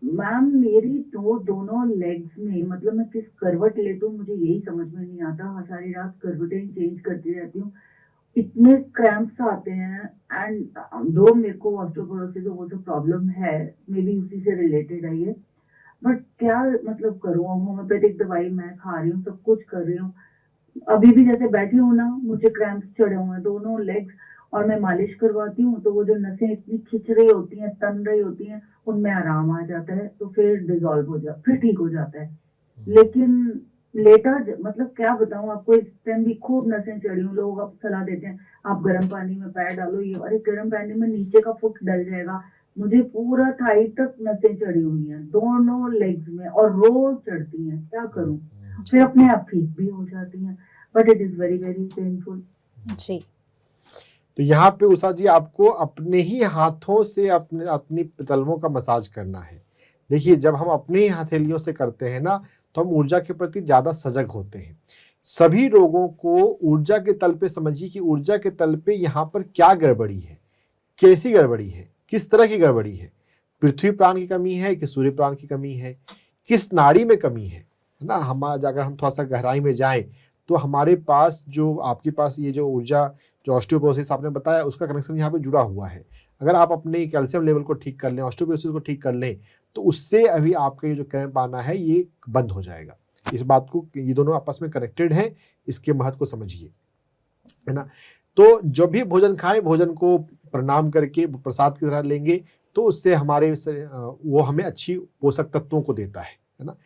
मैम, मेरी दोनों लेग्स में, मतलब मैं किस करवट लेटूं मुझे यही समझ में नहीं आता। हर सारी रात करवटें चेंज करती रहती हूँ, इतने क्रैम्प्स आते हैं। एंड दो मेरे को ऑस्टियोपोरोसिस वो जो प्रॉब्लम है, मे बी उसी से रिलेटेड है ये। बट क्या मतलब करूँ, होम्योपैथिक दवाई मैं खा रही हूँ, सब कुछ कर रही हूँ, अभी भी जैसे बैठी हूँ ना, मुझे क्रैम्प्स चढ़े हुए हैं दोनों लेग्स। और मैं मालिश करवाती हूँ तो वो जो नसें इतनी खिंच रही होती हैं, तन रही होती हैं, उनमें आराम आ जाता है, तो फिर डिजॉल्व हो जाता, फिर ठीक हो जाता है। लेकिन लेटर मतलब क्या बताऊं आपको, इस टाइम भी खूब नसें चढ़ी हूँ। लोग अब सलाह देते हैं आप गर्म पानी में पैर डालो, ये अरे गर्म पानी में नीचे का फुट डल जाएगा। मुझे पूरा थाई तक नसें चढ़ी हुई हैं दोनों लेग्स में, और रोज चढ़ती हैं, क्या करूं? फिर अपने आप ठीक भी हो जाती हैं, but it is very very painful. जी, तो यहाँ पे उषा जी, आपको अपने ही हाथों से अपनी तलवों का मसाज करना है। देखिए, जब हम अपने ही हथेलियों से करते हैं ना, तो हम ऊर्जा के प्रति ज्यादा सजग होते हैं। सभी रोगों को ऊर्जा के तल पे समझिए कि ऊर्जा के तल पे यहाँ पर क्या गड़बड़ी है, कैसी गड़बड़ी है, किस तरह की गड़बड़ी है। पृथ्वी प्राण की कमी है कि सूर्य प्राण की कमी है, किस नाड़ी में कमी है ना? अगर हम थोड़ा सा गहराई में जाएं तो हमारे पास जो आपके पास ये जो ऊर्जा, जो ऑस्टियोपोरोसिस आपने बताया, उसका कनेक्शन यहाँ पे जुड़ा हुआ है। अगर आप अपने कैल्शियम लेवल को ठीक कर लें, ऑस्टियोपोरोसिस को ठीक कर लें, तो उससे अभी आपका ये जो क्रैम्प आना है ये बंद हो जाएगा। इस बात को, ये दोनों आपस में कनेक्टेड हैं, इसके महत्व को समझिए, है ना? तो जब भी भोजन खाएं, भोजन को प्रणाम करके प्रसाद की तरह लेंगे, तो उससे वो हमें अच्छी पोषक तत्वों को देता है ना?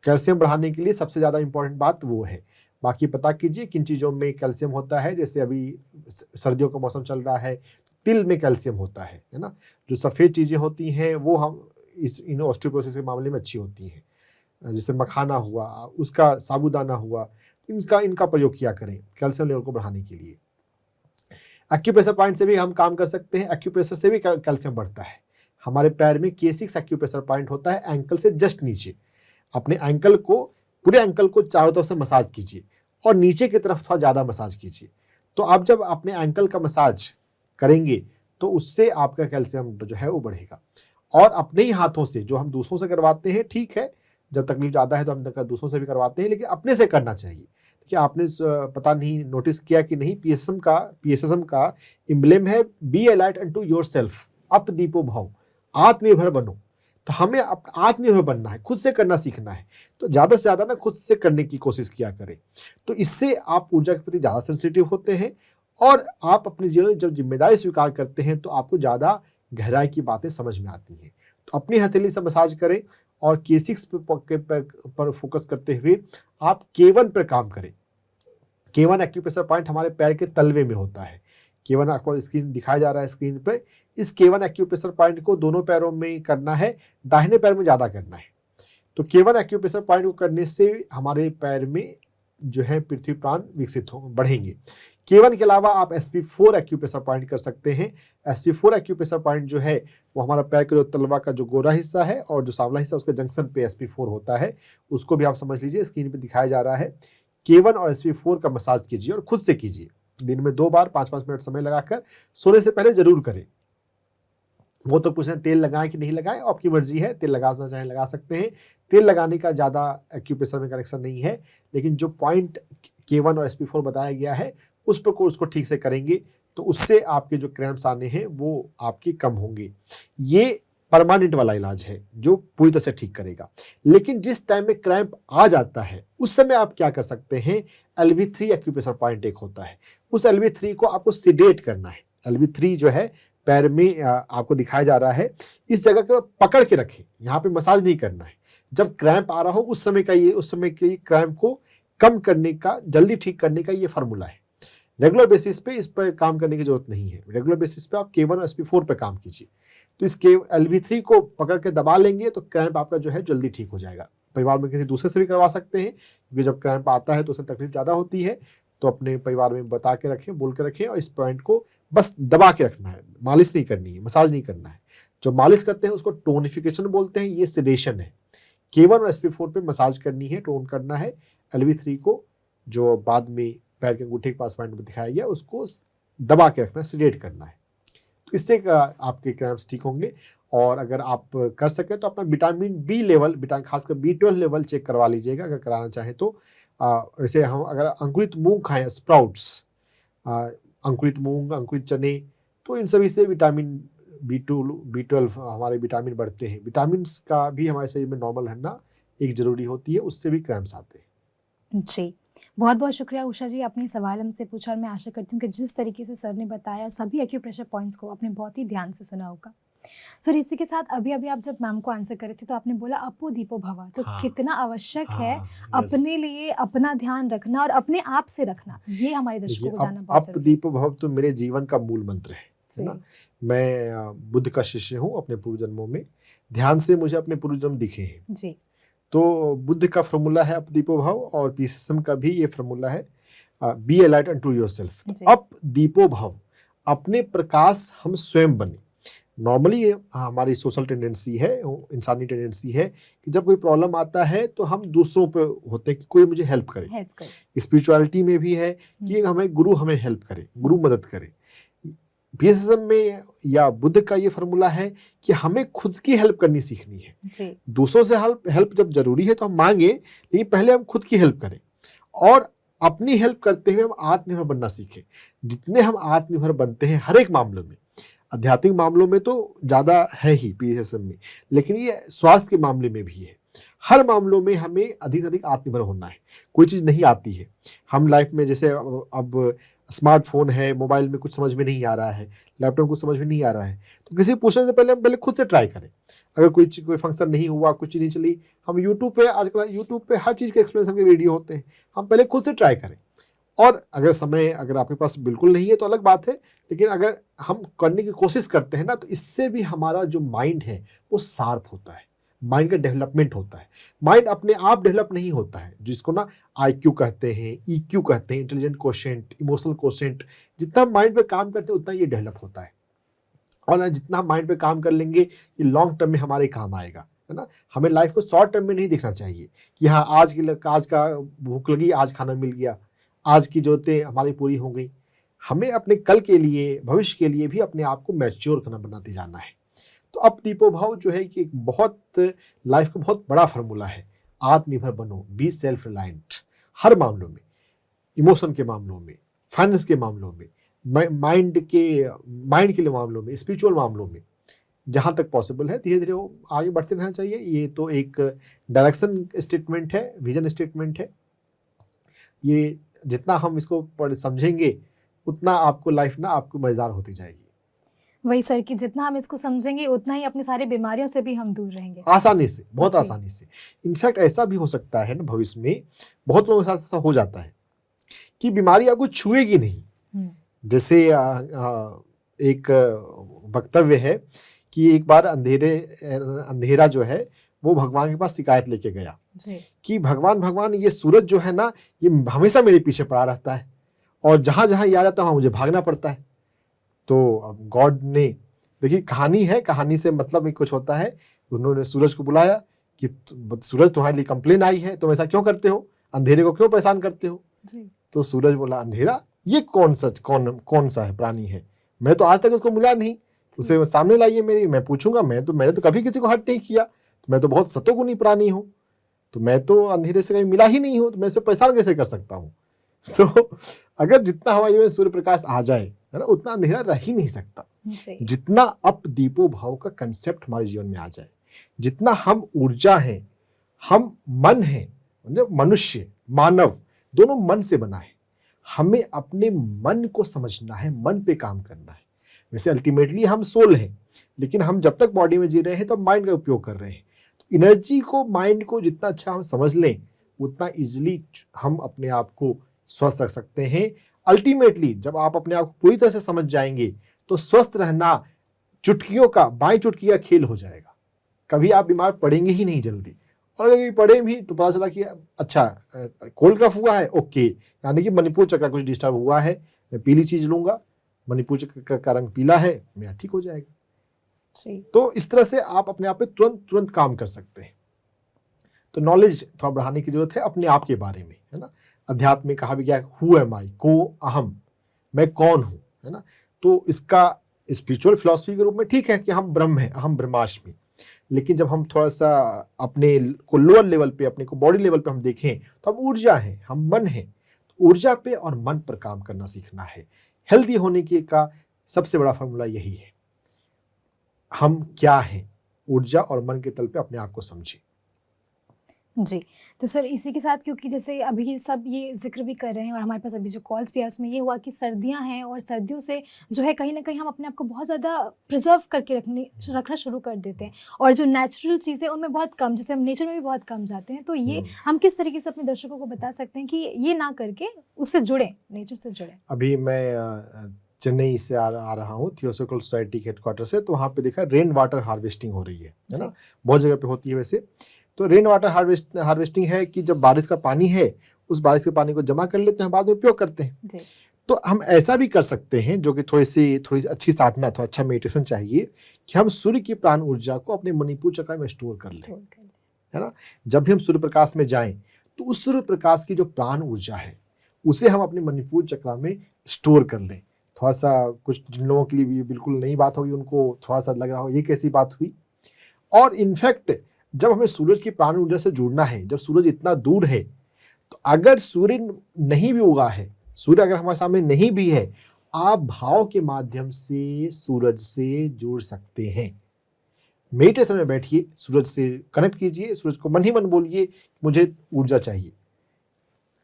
कैल्शियम बढ़ाने के लिए सबसे ज़्यादा इंपॉर्टेंट बात वो है। बाकी पता कीजिए किन चीज़ों में कैल्शियम होता है। जैसे अभी सर्दियों का मौसम चल रहा है, तिल में कैल्शियम होता है ना? जो सफ़ेद चीज़ें होती हैं वो हम इन ऑस्टियोपोरोसिस के मामले में अच्छी होती हैं। जैसे मखाना हुआ, उसका साबूदाना हुआ, इनका प्रयोग किया करें कैल्शियम लेवल को बढ़ाने के लिए। एक्यूप्रेशर पॉइंट से भी हम काम कर सकते हैं। एक्यूप्रेशर से भी कैल्शियम बढ़ता है। हमारे पैर में K6 एक्यूप्रेशर पॉइंट होता है एंकल से जस्ट नीचे। अपने एंकल को, पूरे एंकल को चारों तरफ से मसाज कीजिए और नीचे की तरफ थोड़ा ज़्यादा मसाज कीजिए। तो आप जब अपने एंकल का मसाज करेंगे तो उससे आपका कैल्शियम जो है वो बढ़ेगा। और अपने ही हाथों से, जो हम दूसरों से करवाते हैं ठीक है, जब तकलीफ ज़्यादा है तो हम दूसरों से भी करवाते हैं, लेकिन अपने से करना चाहिए। कि आपने पता नहीं नोटिस किया कि नहीं, पीएसएसएम का इम्ब्लेम है बी ए लाइट अनटू योरसेल्फ, अप दीपो भव, आत्मनिर्भर बनो। तो हमें आत्मनिर्भर बनना है, खुद से करना सीखना है। तो ज़्यादा से ज़्यादा ना खुद से करने की कोशिश किया करें। तो इससे आप ऊर्जा के प्रति ज़्यादा सेंसिटिव होते हैं और आप अपने जीवन में जब जिम्मेदारी स्वीकार करते हैं तो आपको ज़्यादा गहराई की बातें समझ में आती हैं। तो अपनी हथेली से मसाज करें और K6 पर फोकस करते हुए आप K1 पर काम करें। K1 एक्यूप्रेशर पॉइंट हमारे पैर के तलवे में होता है। K1 आपको स्क्रीन दिखाया जा रहा है स्क्रीन पे। इस K1 एक्यूप्रेशर पॉइंट को दोनों पैरों में करना है, दाहिने पैर में ज़्यादा करना है। तो K1 एक्यूप्रेशर पॉइंट को करने से हमारे पैर में जो है पृथ्वी प्राण विकसित बढ़ेंगे। K1 के अलावा आप SP4 एक्यूप्रेशर पॉइंट कर सकते हैं। SP4 एक्यूप्रेशर पॉइंट जो है वो हमारा पैर के जो तलवा का जो गोरा हिस्सा है और जो सांवला हिस्सा उसके जंक्शन पे SP4 होता है। उसको भी आप समझ लीजिए, स्क्रीन पे दिखाया जा रहा है। K1 और SP4 का मसाज कीजिए और खुद से कीजिए। दिन में 2 बार 5-5 मिनट समय लगाकर सोने से पहले जरूर करें। वो तो पूछ रहे हैं तेल लगाएं कि नहीं लगाएं, आपकी मर्जी है, तेल लगाना चाहें लगा सकते हैं। तेल लगाने का ज़्यादा एक्यूप्रेशर में कनेक्शन नहीं है, लेकिन जो पॉइंट K1 और SP4 बताया गया है उस पर उसको ठीक से करेंगे तो उससे आपके जो क्रैम्प्स आने हैं वो आपके कम होंगे। ये परमानेंट वाला इलाज है जो पूरी तरह से ठीक करेगा। लेकिन जिस टाइम में क्रैम्प आ जाता है उस समय आप क्या कर सकते हैं, LV3 एक्यूप्रेशर पॉइंट एक होता है। उस LV3 को आपको सिडेट करना है। LV3 जो है पैर में आपको दिखाया जा रहा है, इस जगह को पकड़ के रखें, यहाँ पे मसाज नहीं करना है। जब क्रैम्प आ रहा हो उस समय के क्रैम्प को कम करने का, जल्दी ठीक करने का ये फार्मूला है। रेगुलर बेसिस पे इस पर काम करने की जरूरत नहीं है। रेगुलर बेसिस पे आप K1 और SP4 पे काम कीजिए। तो इस LV3 को पकड़ के दबा लेंगे तो क्रैम्प आपका जो है जल्दी ठीक हो जाएगा। परिवार में किसी दूसरे से भी करवा सकते हैं, क्योंकि जब क्रैम्प आता है तो उसे तकलीफ ज़्यादा होती है। तो अपने परिवार में बता के रखें, बोल के रखें और इस पॉइंट को बस दबा के रखना है, मालिश नहीं करनी है, मसाज नहीं करना है। जो मालिश करते हैं उसको टोनिफिकेशन बोलते हैं, ये सेडेशन है। K1 और SP4 पे मसाज करनी है, टोन करना है। LV3 को जो बाद में पैर के अंगूठे के पास पॉइंट में दिखाया गया उसको दबा के रखना है, सिडेट करना है। तो इससे आपके क्रैम्प्स ठीक होंगे। और अगर आप कर सकें तो अपना विटामिन बी लेवल, खासकर B12 लेवल चेक करवा लीजिएगा अगर कराना चाहें तो। वैसे हम अगर अंकुरित मूंग खाएं, स्प्राउट्स, अंकुरित मूंग, अंकुरित चने, तो इन सभी से विटामिन B12 हमारे विटामिन बढ़ते हैं। विटामिन का भी हमारे शरीर में नॉर्मल रहना एक जरूरी होती है, उससे भी क्रैम्प्स आते हैं। जी, बहुत बहुत शुक्रिया उषा जी, आपने सवाल हमसे पूछा और मैं आशा करती हूँ कि जिस तरीके से सर ने बताया सभी एक्यूप्रेशर पॉइंट्स को आपने बहुत ही ध्यान से सुना होगा। सर इसी के साथ अभी आप जब मैम को आंसर करे थे तो आपने बोला अपो दीपो भवा, तो हाँ, कितना आवश्यक है हाँ, अपने लिए अपना ध्यान रखना और अपने आप से रखना, ये हमारे दर्शकों को जानना बहुत अप जरूरी है। दीपो भव तो मेरे जीवन का मूल मंत्र है ना। मैं बुद्ध का शिष्य हूँ अपने पूर्व जन्मों में। ध्यान से मुझे अपने पूर्व जन्म दिखे हैं। जी, तो बुद्ध का फॉर्मूला है अप दीपो भव और पीएसएसएम का भी ये फॉर्मूला है बी ए लाइट अनटू योरसेल्फ। जी। अप दीपो भव, अपने प्रकाश हम स्वयं बने। नॉर्मली ये हमारी सोशल टेंडेंसी है, इंसानी टेंडेंसी है कि जब कोई प्रॉब्लम आता है तो हम दूसरों पे होते हैं कि कोई मुझे हेल्प करे। हेल्प कर। स्पिरिचुअलिटी में भी है कि हमें गुरु हमें हेल्प करे, गुरु मदद करे। पीएसएसएम में या बुद्ध का ये फार्मूला है कि हमें खुद की हेल्प करनी सीखनी है। जी, दूसरों से हेल्प जब जरूरी है तो हम मांगे, लेकिन पहले हम खुद की हेल्प करें और अपनी हेल्प करते हुए हम आत्मनिर्भर बनना सीखें। जितने हम आत्मनिर्भर बनते हैं हर एक मामलों में, आध्यात्मिक मामलों में तो ज़्यादा है ही पीएसएसएम में, लेकिन ये स्वास्थ्य के मामले में भी है। हर मामलों में हमें अधिक अधिक आत्मनिर्भर होना है। कोई चीज़ नहीं आती है, हम लाइफ में जैसे अब स्मार्टफोन है, मोबाइल में कुछ समझ में नहीं आ रहा है, लैपटॉप में कुछ समझ में नहीं आ रहा है, तो किसी पूछने से पहले हम पहले खुद से ट्राई करें। अगर कोई फंक्शन नहीं हुआ, कुछ चीज़ नहीं चली, हम यूट्यूब पे, आजकल यूट्यूब पे हर चीज़ के एक्सप्लेनेशन के वीडियो होते हैं, हम पहले खुद से ट्राई करें और अगर समय अगर आपके पास बिल्कुल नहीं है तो अलग बात है, लेकिन अगर हम करने की कोशिश करते हैं ना, तो इससे भी हमारा जो माइंड है वो शार्प होता है, माइंड का डेवलपमेंट होता है। माइंड अपने आप डेवलप नहीं होता है, जिसको ना IQ कहते हैं, EQ कहते हैं, इंटेलिजेंट कोशेंट, इमोशनल कोशेंट। जितना माइंड पे काम करते हैं उतना ये डेवलप होता है, और जितना माइंड पे काम कर लेंगे ये लॉन्ग टर्म में हमारे काम आएगा, है ना। हमें लाइफ को शॉर्ट टर्म में नहीं देखना चाहिए कि हाँ आज का भूख लगी, आज खाना मिल गया, आज की जरूरतें हमारी पूरी हो गई। हमें अपने कल के लिए, भविष्य के लिए भी अपने आप को मैच्योर करना, बनाते जाना है। तो अब दीपो भाव जो है कि एक बहुत लाइफ का बहुत बड़ा फार्मूला है। आत्मनिर्भर बनो, बी सेल्फ रिलायंट, हर मामलों में, इमोशन के मामलों में, फाइनेंस के मामलों में, माइंड के लिए मामलों में, स्पिरिचुअल मामलों में, जहाँ तक पॉसिबल है धीरे धीरे वो आगे बढ़ते रहना चाहिए। ये तो एक डायरेक्शन स्टेटमेंट है, विजन स्टेटमेंट है। ये जितना हम इसको समझेंगे उतना आपको लाइफ ना आपको मजेदार होती जाएगी। वही सर कि जितना हम इसको समझेंगे उतना ही अपनी सारी बीमारियों से भी हम दूर रहेंगे, आसानी से, बहुत जी। आसानी से। इनफैक्ट ऐसा भी हो सकता है ना, भविष्य में बहुत लोगों के साथ ऐसा हो जाता है कि बीमारी आपको छुएगी नहीं। जैसे एक वक्तव्य है कि एक बार अंधेरा जो है वो भगवान के पास शिकायत लेके गया जी। कि भगवान ये सूरज जो है ना ये हमेशा मेरे पीछे पड़ा रहता है, और जहां जहां ये आ जाता है वहां मुझे भागना पड़ता है। तो गॉड ने, देखिए कहानी है, कहानी से मतलब ही कुछ होता है। उन्होंने सूरज को बुलाया कि सूरज तुम्हारे लिए कंप्लेन आई है, तुम ऐसा क्यों करते हो, अंधेरे को क्यों परेशान करते हो। जी। तो सूरज बोला, अंधेरा ये कौन सा है प्राणी है, मैं तो आज तक उसको मिला नहीं, उसे सामने लाइए मेरी, मैं पूछूंगा। मैंने तो कभी किसी को हर्ट नहीं किया, तो मैं तो बहुत सतोगुणी प्राणी हूँ, तो मैं तो अंधेरे से कभी मिला ही नहीं हूँ, तो मैं इसे परेशान कैसे कर सकता हूँ। तो अगर जितना हमारे जीवन में सूर्य प्रकाश आ जाए, है ना, उतना अंधेरा रह ही नहीं सकता। जी। जितना अप दीपो भाव का कंसेप्ट हमारे जीवन में आ जाए, जितना हम ऊर्जा हैं, हम मन हैं, मतलब मनुष्य मानव दोनों मन से बना है, हमें अपने मन को समझना है, मन पे काम करना है। वैसे अल्टीमेटली हम सोल हैं, लेकिन हम जब तक बॉडी में जी रहे हैं तो माइंड का उपयोग कर रहे हैं। तो एनर्जी को, माइंड को जितना अच्छा हम समझ लें उतना इजीली हम अपने आप को स्वस्थ रख सकते हैं। अल्टीमेटली जब आप अपने आप को पूरी तरह से समझ जाएंगे तो स्वस्थ रहना चुटकियों का, बाई चुटकी का खेल हो जाएगा। कभी आप बीमार पड़ेंगे ही नहीं जल्दी, और अगर पड़े भी तो पता चला कि अच्छा कोल्ड कफ हुआ है, ओके, यानी कि मणिपुर चक्र कुछ डिस्टर्ब हुआ है, मैं पीली चीज लूंगा, मणिपुर चक्र का रंग पीला है, मेरा ठीक हो जाएगा। जी। तो इस तरह से आप अपने आप पे तुरंत काम कर सकते हैं। तो नॉलेज थोड़ा बढ़ाने की जरूरत है अपने आप के बारे में, है ना। अध्यात्म में कहा भी गया हु एम आई, को अहम, मैं कौन हूं, है ना। तो इसका स्पिरिचुअल फिलॉसफी के रूप में ठीक है कि हम ब्रह्म हैं, अहम ब्रह्मास्मि। लेकिन जब हम थोड़ा सा अपने को लोअर लेवल पे, अपने को बॉडी लेवल पे हम देखें तो हम ऊर्जा हैं, हम मन हैं। तो ऊर्जा पे और मन पर काम करना सीखना है। हेल्दी होने के का सबसे बड़ा फॉर्मूला यही है, हम क्या हैं, ऊर्जा और मन के तल पे अपने आप को समझें। जी। तो सर इसी के साथ, क्योंकि जैसे अभी सब ये ज़िक्र भी कर रहे हैं और हमारे पास अभी जो कॉल्स भी है उसमें ये हुआ कि सर्दियां हैं और सर्दियों से जो है कहीं ना कहीं हम अपने आप को बहुत ज़्यादा प्रिजर्व करके रखना शुरू कर देते हैं, और जो नेचुरल चीज़ें उनमें बहुत कम, जैसे हम नेचर में भी बहुत कम जाते हैं। तो ये हम किस तरीके से अपने दर्शकों को बता सकते हैं कि ये ना करके उससे जुड़ें, नेचर से जुड़ें। अभी मैं चेन्नई से आ रहा हूँ, थियोसॉफिकल सोसाइटी के हेडक्वार्टर से। तो वहाँ पे देखा रेन वाटर हार्वेस्टिंग हो रही है ना, बहुत जगह पे होती है वैसे। तो रेन वाटर हार्वेस्टिंग है कि जब बारिश का पानी है उस बारिश के पानी को जमा कर लेते हैं, बाद में उपयोग करते हैं। जी। तो हम ऐसा भी कर सकते हैं, जो कि थोड़ी सी अच्छी साधना, थोड़ा अच्छा मेडिटेशन चाहिए, कि हम सूर्य की प्राण ऊर्जा को अपने मणिपुर चक्र में स्टोर कर लें, है ना। जब भी हम सूर्य प्रकाश में जाएं तो उस सूर्य प्रकाश की जो प्राण ऊर्जा है उसे हम अपने मणिपुर चक्र में स्टोर कर लें। थोड़ा सा, कुछ जिन लोगों के लिए बिल्कुल नई बात होगी उनको थोड़ा सा लग रहा हो ये कैसी बात हुई। और इनफैक्ट जब हमें सूरज की प्राण ऊर्जा से जुड़ना है, जब सूरज इतना दूर है, तो अगर सूर्य नहीं भी उगा है, सूर्य अगर हमारे सामने नहीं भी है, आप भाव के माध्यम से सूरज से जुड़ सकते हैं। मेडिटेशन में बैठिए, सूरज से कनेक्ट कीजिए, सूरज को मन ही मन बोलिए मुझे ऊर्जा चाहिए।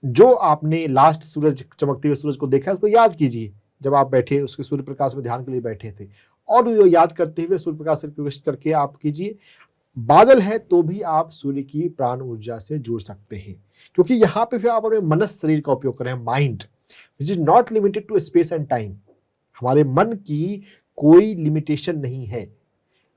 जो आपने लास्ट सूरज, चमकते हुए सूरज को देखा है उसको याद कीजिए जब आप बैठे उसके सूर्य प्रकाश में ध्यान के लिए बैठे थे, और वो याद करते हुए सूर्य प्रकाश से रिक्वेस्ट करके आप कीजिए। बादल है तो भी आप सूर्य की प्राण ऊर्जा से जुड़ सकते हैं, क्योंकि यहाँ पे फिर आप अपने मनस शरीर का उपयोग करें, mind. Which is not limited to space and time. हमारे मन की कोई लिमिटेशन नहीं है।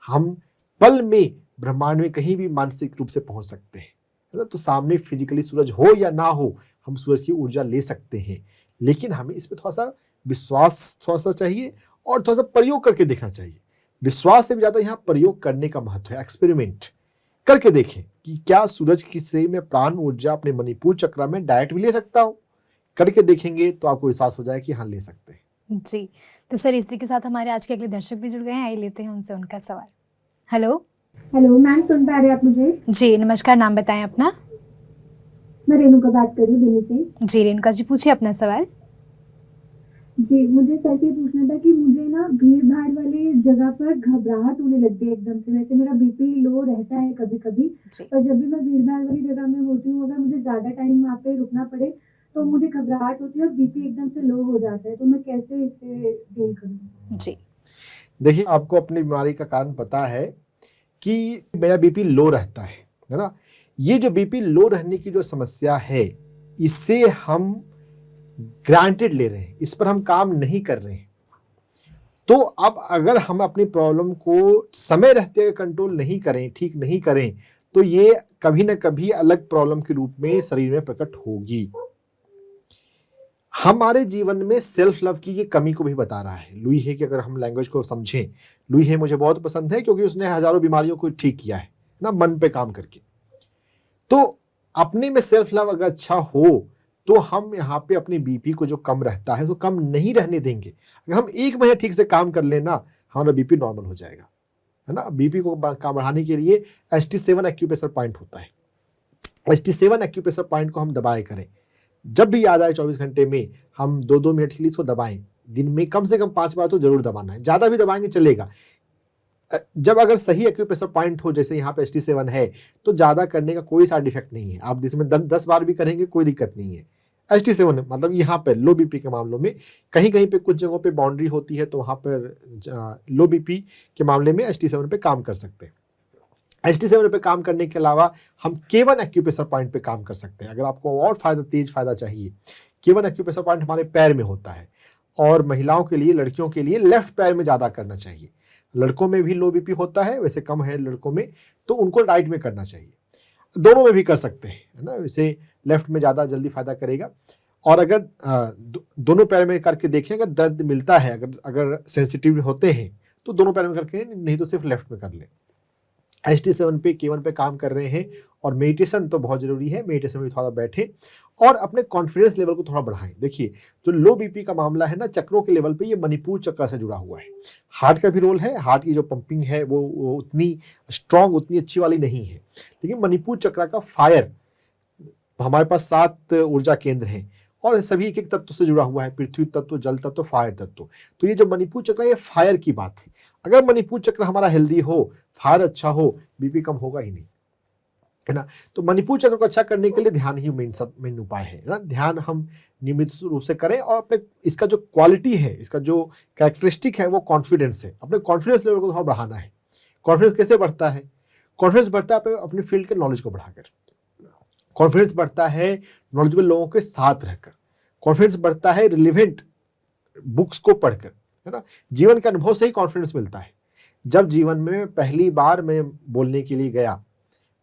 हम पल में ब्रह्मांड में कहीं भी मानसिक रूप से पहुंच सकते हैं, है ना। तो सामने फिजिकली सूरज हो या ना हो, हम सूरज की ऊर्जा ले सकते हैं, लेकिन हमें इस पर थोड़ा सा विश्वास थोड़ा सा चाहिए और थोड़ा सा प्रयोग करके देखना चाहिए। विश्वास से भी ज्यादा यहाँ प्रयोग करने का महत्व है। एक्सपेरिमेंट करके देखें कि क्या सूरज की से मैं प्राण ऊर्जा अपने मणिपुर चक्र में डायरेक्ट भी ले सकता हूँ। करके देखेंगे तो आपको विश्वास हो जाए कि हाँ, ले सकते हैं। जी, तो सर इसी के साथ हमारे आज के अगले दर्शक भी जुड़ गए हैं, आइए लेते हैं उनसे उनका सवाल। हेलो। हेलो मैम, सुन पा रहे हैं आप मुझे? जी नमस्कार, नाम बताएं अपना। मैं रेणुका बात कर रही हूँ दिल्ली से। जी रेणुका जी, पूछिए अपना सवाल। जी, मुझे सर से पूछना था कि मुझे ना भीड़ भाड़ वाली जगह पर घबराहट होने लगती है एकदम से। वैसे मेरा बीपी लो रहता है कभी कभी, पर जब भी मैं भीड़ भाड़ वाली जगह में होती हूँ, अगर मुझे ज्यादा टाइम वहाँ पे रुकना पड़े तो मुझे घबराहट होती है और बीपी एकदम से लो हो जाता है। तो मैं कैसे इसे डील करूँ? जी देखिए, आपको अपनी बीमारी का कारण पता है कि मेरा बीपी लो रहता है ना। ये जो बीपी लो रहने की जो समस्या है, इसे हम ग्रांटेड ले रहे हैं, इस पर हम काम नहीं कर रहे हैं। तो अब अगर हम अपनी प्रॉब्लम को समय रहते हुए कंट्रोल नहीं करें, ठीक नहीं करें, तो ये कभी ना कभी अलग प्रॉब्लम के रूप में शरीर में प्रकट होगी। हमारे जीवन में सेल्फ लव की ये कमी को भी बता रहा है। लुई हे की अगर हम लैंग्वेज को समझें, लुई हे मुझे बहुत पसंद है क्योंकि उसने हजारों बीमारियों को ठीक किया है ना, मन पे काम करके। तो अपने में सेल्फ लव अगर अच्छा हो तो हम यहाँ पे अपनी बीपी को जो कम रहता है तो कम नहीं रहने देंगे। अगर हम 1 महीने ठीक से काम कर लेना, हमारा बीपी नॉर्मल हो जाएगा, है ना। बीपी को बढ़ाने के लिए ST7 एक्यूप्रेशर पॉइंट होता है। ST7 एक्यूप्रेशर पॉइंट को हम दबाए करें, जब भी याद आए 24 घंटे में हम 2-2 मिनट के लिए इसको दबाएं। दिन में कम से कम 5 बार तो जरूर दबाना है, ज्यादा भी दबाएंगे चलेगा। जब अगर सही एक्यूप्रेशर पॉइंट हो, जैसे यहाँ पे ST7 है, तो ज्यादा करने का कोई साइड इफेक्ट नहीं है। आप जिसमें 10 बार भी करेंगे कोई दिक्कत नहीं है। ST7 मतलब यहाँ पे लो बीपी के मामलों में कहीं कहीं पे कुछ जगहों पे बाउंड्री होती है, तो वहां पर लो बीपी के मामले में ST7 पे काम कर सकते हैं। ST7 पे काम करने के अलावा हम K1 एक्यूप्रेशर पॉइंट पे काम कर सकते हैं। अगर आपको और तेज फायदा चाहिए, K1 एक्यूप्रेशर पॉइंट हमारे पैर में होता है, और महिलाओं के लिए, लड़कियों के लिए लेफ्ट पैर में ज्यादा करना चाहिए। लड़कों में भी लो बीपी होता है, वैसे कम है लड़कों में, तो उनको राइट में करना चाहिए। दोनों में भी कर सकते हैं, है ना। वैसे लेफ्ट में ज्यादा जल्दी फायदा करेगा। और अगर दोनों पैर में करके देखें, अगर दर्द मिलता है, अगर सेंसिटिव होते हैं तो दोनों पैर में करके, नहीं तो सिर्फ लेफ्ट में कर लें। ST7 पे, K1 पे काम कर रहे हैं, और मेडिटेशन तो बहुत जरूरी है। मेडिटेशन में थोड़ा बैठे और अपने कॉन्फिडेंस लेवल को थोड़ा बढ़ाएं। देखिए, जो लो बीपी का मामला है ना, चक्रों के लेवल पे ये मणिपुर चक्र से जुड़ा हुआ है। हार्ट का भी रोल है, हार्ट की जो पंपिंग है वो उतनी स्ट्रांग, उतनी अच्छी वाली नहीं है, लेकिन मणिपुर चक्र का फायर, हमारे पास 7 ऊर्जा केंद्र हैं और सभी एक एक तत्व से जुड़ा हुआ है, पृथ्वी तत्व, जल तत्व, फायर तत्व। तो ये जो मणिपुर चक्र है, ये फायर की बात है। अगर मणिपुर चक्र हमारा हेल्दी हो, फायर अच्छा हो, बीपी कम होगा ही नहीं, है ना। तो मणिपुर चक्र को अच्छा करने के लिए ध्यान ही मेन उपाय है ना। ध्यान हम नियमित रूप से करें, और अपने इसका जो क्वालिटी है, इसका जो कैरेक्टरिस्टिक है, वो कॉन्फिडेंस है। अपने कॉन्फिडेंस लेवल को थोड़ा बढ़ाना है। कॉन्फिडेंस कैसे बढ़ता है? कॉन्फिडेंस बढ़ता है अपने फील्ड के नॉलेज को बढ़ाकर। कॉन्फिडेंस बढ़ता है नॉलेजेबल लोगों के साथ रहकर। कॉन्फिडेंस बढ़ता है रिलेवेंट बुक्स को पढ़कर, है ना। जीवन के अनुभव से ही कॉन्फिडेंस मिलता है। जब जीवन में पहली बार मैं बोलने के लिए गया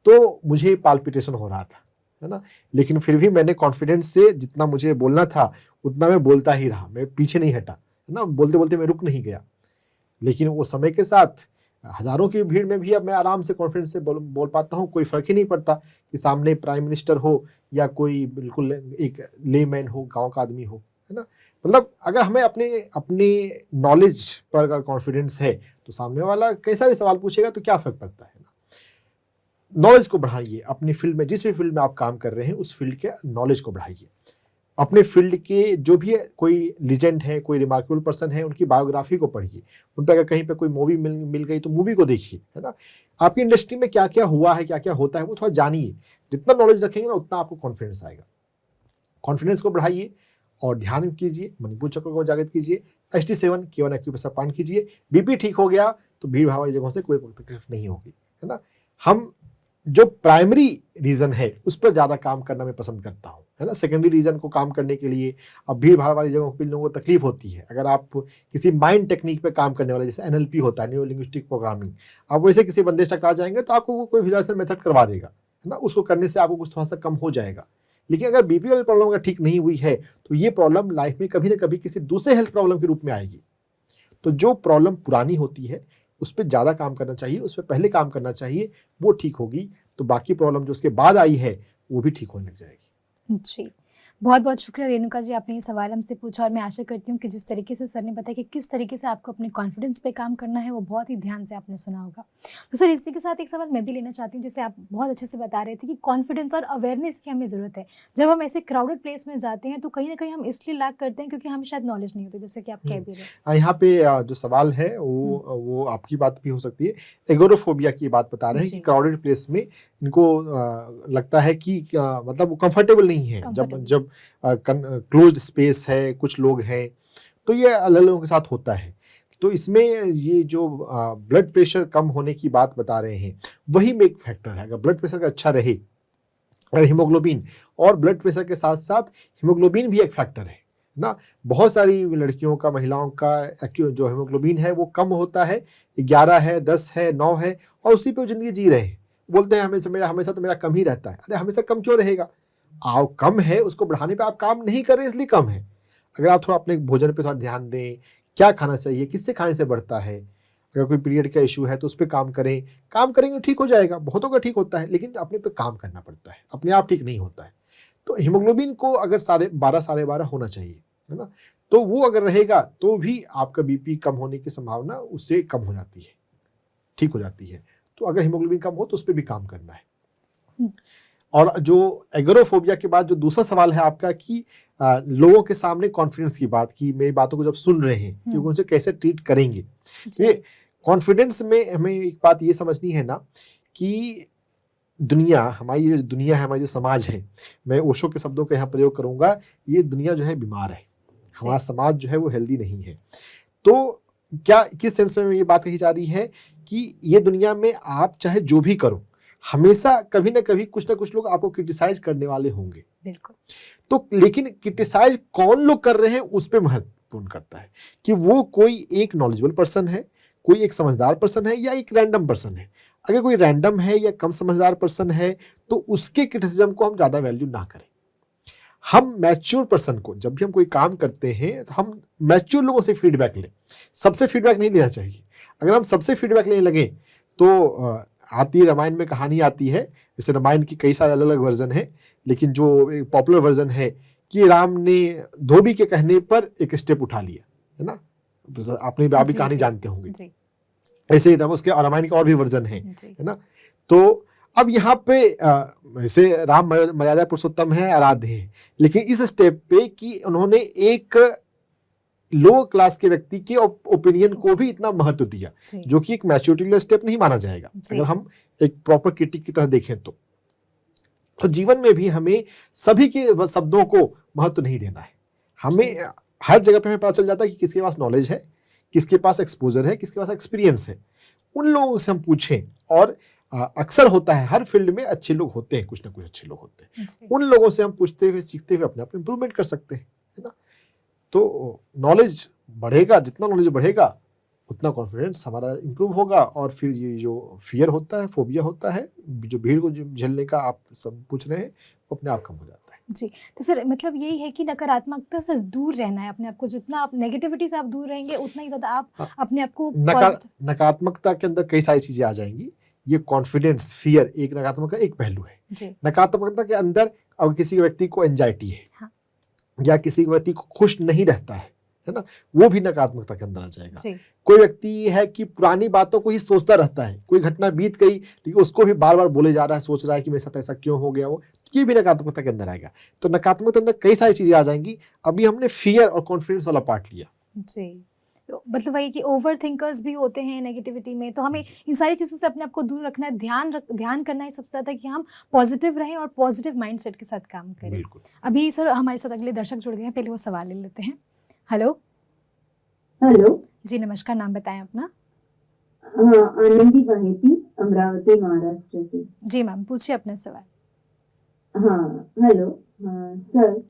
तो मुझे पाल्पिटेशन हो रहा था, है ना, लेकिन फिर भी मैंने कॉन्फिडेंस से जितना मुझे बोलना था उतना मैं बोलता ही रहा, मैं पीछे नहीं हटा, है ना। बोलते बोलते मैं रुक नहीं गया। लेकिन वो समय के साथ हजारों की भीड़ में भी अब मैं आराम से कॉन्फिडेंस से बोल पाता हूँ। कोई फर्क ही नहीं पड़ता कि सामने प्राइम मिनिस्टर हो या कोई बिल्कुल एक लेमैन हो, गांव का आदमी हो, है ना। मतलब अगर हमें अपने नॉलेज पर अगर कॉन्फिडेंस है तो सामने वाला कैसा भी सवाल पूछेगा तो क्या फर्क पड़ता है ना। नॉलेज को बढ़ाइए अपनी फील्ड में, जिस भी फील्ड में आप काम कर रहे हैं उस फील्ड के नॉलेज को बढ़ाइए। अपने फील्ड के जो भी कोई लीजेंड है, कोई रिमार्केबल पर्सन है, उनकी बायोग्राफी को पढ़िए। उन पर अगर कहीं पे कोई मूवी मिल गई तो मूवी को देखिए, है ना। आपकी इंडस्ट्री में क्या क्या हुआ है, क्या क्या होता है, वो थोड़ा जानिए। जितना नॉलेज रखेंगे ना उतना आपको कॉन्फिडेंस आएगा। कॉन्फिडेंस को बढ़ाइए और ध्यान कीजिए, मणिपुर चक्र को जागृत कीजिए, ST7 K1 एक्यूप्रेशर पॉइंट कीजिए। बीपी ठीक हो गया तो भीड़ भाड़ वाली जगहों से कोई तकलीफ नहीं होगी, है ना। हम जो प्राइमरी रीजन है उस पर ज्यादा काम करना मैं पसंद करता हूँ, है ना। सेकेंडरी रीजन को काम करने के लिए, अब भीड़ भाड़ वाली जगहों पे लोगों को तकलीफ होती है, अगर आप किसी माइंड टेक्निक पे काम करने वाले, जैसे एनएलपी होता है, न्यूरो लिंग्विस्टिक प्रोग्रामिंग, आप वैसे किसी बंदे से टकरा जाएंगे तो आपको वो कोई विजुअलाइजेशन मेथड करवा देगा, है ना। उसको करने से आपको कुछ थोड़ा सा कम हो जाएगा। लेकिन अगर बीपी वाली प्रॉब्लम अगर ठीक नहीं हुई है तो ये प्रॉब्लम लाइफ में कभी ना कभी किसी दूसरे हेल्थ प्रॉब्लम के रूप में आएगी। तो जो प्रॉब्लम पुरानी होती है उस पर ज़्यादा काम करना चाहिए, उस पर पहले काम करना चाहिए, वो ठीक होगी तो बाकी प्रॉब्लम जो उसके बाद आई है वो भी ठीक होने लग जाएगी। जी, बहुत बहुत शुक्रिया रेणुका जी, आपने ये सवाल हमसे पूछा और मैं आशा करती हूँ कि जिस तरीके से सर ने बताया कि किस तरीके से आपको अपने कॉन्फिडेंस पे काम करना है वो बहुत ही ध्यान से आपने सुना होगा। तो सर इसी के साथ एक सवाल मैं भी लेना चाहती हूँ, जैसे आप बहुत अच्छे से बता रहे थे कि कॉन्फिडेंस और अवेयरनेस की हमें ज़रूरत है। जब हम ऐसे क्राउडेड प्लेस में जाते हैं तो कहीं ना कहीं हम इसलिए लैक करते हैं क्योंकि हमें शायद नॉलेज नहीं होती, जैसे कि आप कह भी रहे यहाँ पे जो सवाल है वो आपकी बात भी हो सकती है। एगोरोफोबिया की बात बता रहे हैं कि क्राउडेड प्लेस में इनको लगता है कि मतलब वो कंफर्टेबल नहीं है। जब क्लोज्ड स्पेस है, कुछ लोग हैं, तो ये अलग लोगों के साथ होता है। तो इसमें ये जो ब्लड प्रेशर कम होने की बात बता रहे हैं वही में एक फैक्टर है। अगर ब्लड प्रेशर अच्छा रहे और हीमोग्लोबिन, और ब्लड प्रेशर के साथ साथ हीमोग्लोबिन भी एक फैक्टर है ना। बहुत सारी लड़कियों का, महिलाओं का जो हीमोग्लोबिन है वो कम होता है, 11 है, 10 है, 9 है, और उसी पे वो जिंदगी जी रहे हैं। बोलते हैं हमेशा तो मेरा कम ही रहता है। अरे हमेशा कम क्यों रहेगा? आप कम है, उसको बढ़ाने पे आप काम नहीं कर रहे इसलिए कम है। अगर आप थोड़ा अपने भोजन पे थोड़ा ध्यान दें, क्या खाना चाहिए, किससे खाने से बढ़ता है, अगर कोई पीरियड का इशू है तो उस पर काम करें, काम करेंगे ठीक हो जाएगा। बहुतों का ठीक होता है लेकिन अपने पे काम करना पड़ता है, अपने आप ठीक नहीं होता है। तो हीमोग्लोबिन को अगर 12.5 12.5 होना चाहिए, है ना, तो वो अगर रहेगा तो भी आपका बीपी कम होने की संभावना उससे कम हो जाती है, ठीक हो जाती है। तो अगर हीमोग्लोबिन कम हो तो उस पर भी काम करना है। और जो एगोरोफोबिया के बाद जो दूसरा सवाल है आपका कि लोगों के सामने कॉन्फिडेंस की बात की, मेरी बातों को जब सुन रहे हैं कि उनसे कैसे ट्रीट करेंगे। ये कॉन्फिडेंस में हमें एक बात ये समझनी है ना कि दुनिया, हमारी जो दुनिया है, हमारी जो समाज है, मैं ओशो के शब्दों का यहाँ प्रयोग करूंगा, ये दुनिया जो है बीमार है, हमारा समाज जो है वो हेल्दी नहीं है। तो क्या किस सेंस में ये बात कही जा रही है कि ये दुनिया में आप चाहे जो भी करो, हमेशा कभी ना कभी कुछ ना कुछ लोग आपको क्रिटिसाइज करने वाले होंगे। बिल्कुल। तो लेकिन क्रिटिसाइज कौन लोग कर रहे हैं उस पर महत्वपूर्ण करता है कि वो कोई एक नॉलेजेबल पर्सन है, कोई एक समझदार पर्सन है, या एक रैंडम पर्सन है। अगर कोई रैंडम है या कम समझदार पर्सन है तो उसके क्रिटिसिज्म को हम ज़्यादा वैल्यू ना करें। हम मैच्योर पर्सन को, जब भी हम कोई काम करते हैं तो हम मैच्योर लोगों से फीडबैक लें। सबसे फीडबैक नहीं लेना चाहिए। अगर हम सबसे फीडबैक लेने लगे तो आती है, रामायण में कहानी आती है, जैसे रामायण की कई सारे अलग अलग वर्जन है, लेकिन जो पॉपुलर वर्जन है कि राम ने धोबी के कहने पर एक स्टेप उठा लिया, है ना। आपने भी कहानी जानते होंगे। ऐसे ही उसके रामायण का और भी वर्जन है ना। तो अब यहाँ पे जैसे राम मर्यादा पुरुषोत्तम है, आराध्य है, लेकिन इस स्टेप पे कि उन्होंने एक लो क्लास के व्यक्ति के ओपिनियन को भी इतना महत्व दिया, जो कि एक मैच्योरिटी स्टेप नहीं माना जाएगा अगर हम एक प्रॉपर क्रिटिक की तरह देखें तो जीवन में भी हमें सभी के शब्दों को महत्व नहीं देना है। हमें हर जगह पे हमें पता चल जाता है कि किसके पास नॉलेज है, किसके पास एक्सपोजर है, किसके पास एक्सपीरियंस है, उन लोगों से हम पूछें। और अक्सर होता है हर फील्ड में अच्छे लोग होते हैं, कुछ ना कुछ अच्छे लोग होते हैं, उन लोगों से हम पूछते हुए सीखते हुए अपने आप इंप्रूवमेंट कर सकते हैं, है ना। तो नॉलेज बढ़ेगा, जितना नॉलेज बढ़ेगा उतना कॉन्फिडेंस हमारा इंप्रूव होगा, और फिर ये जो फियर होता है, फोबिया होता है, जो भीड़ को झेलने का आप सब पूछ रहे हैं, वो अपने आप कम हो जाता है। जी, तो सर मतलब यही है कि नकारात्मकता से दूर रहना है अपने आप को। जितना आप नेगेटिविटी से आप दूर रहेंगे उतना ही ज़्यादा आप अपने आप को नकारात्मकता के अंदर कई सारी चीजें आ जाएंगी। ये कॉन्फिडेंस, फियर एक नकारात्मक का एक पहलू है। नकारात्मकता के अंदर अगर किसी व्यक्ति को एंजाइटी है, या किसी व्यक्ति को खुश नहीं रहता है ना, वो भी नकारात्मकता के अंदर आ जाएगा। कोई व्यक्ति है कि पुरानी बातों को ही सोचता रहता है, कोई घटना बीत गई लेकिन उसको भी बार बार बोले जा रहा है, सोच रहा है कि मेरे साथ ऐसा क्यों हो गया, वो ये भी नकारात्मकता के अंदर आएगा। तो नकारात्मकता के अंदर कई सारी चीजें आ जाएंगी। अभी हमने फियर और कॉन्फिडेंस वाला पार्ट लिया। जी, तो मतलब वही कि ओवर थिंकर्स भी होते हैं नेगेटिविटी में, तो हमें इन सारी चीज़ों से अपने आप को दूर रखना है। ध्यान करना है सबसे ज़्यादा कि हम पॉजिटिव रहें और पॉजिटिव माइंडसेट के साथ काम करें। बिल्कुल। अभी सर हमारे साथ अगले दर्शक जुड़ गए हैं, पहले वो सवाल ले लेते हैं। हेलो हेलो जी, नमस्कार, नाम बताएं अपना। आनंदी बहेती, अमरावती महाराष्ट्र से। जी मैम, पूछिए अपने सवाल। हाँ हेलो। हाँ सर।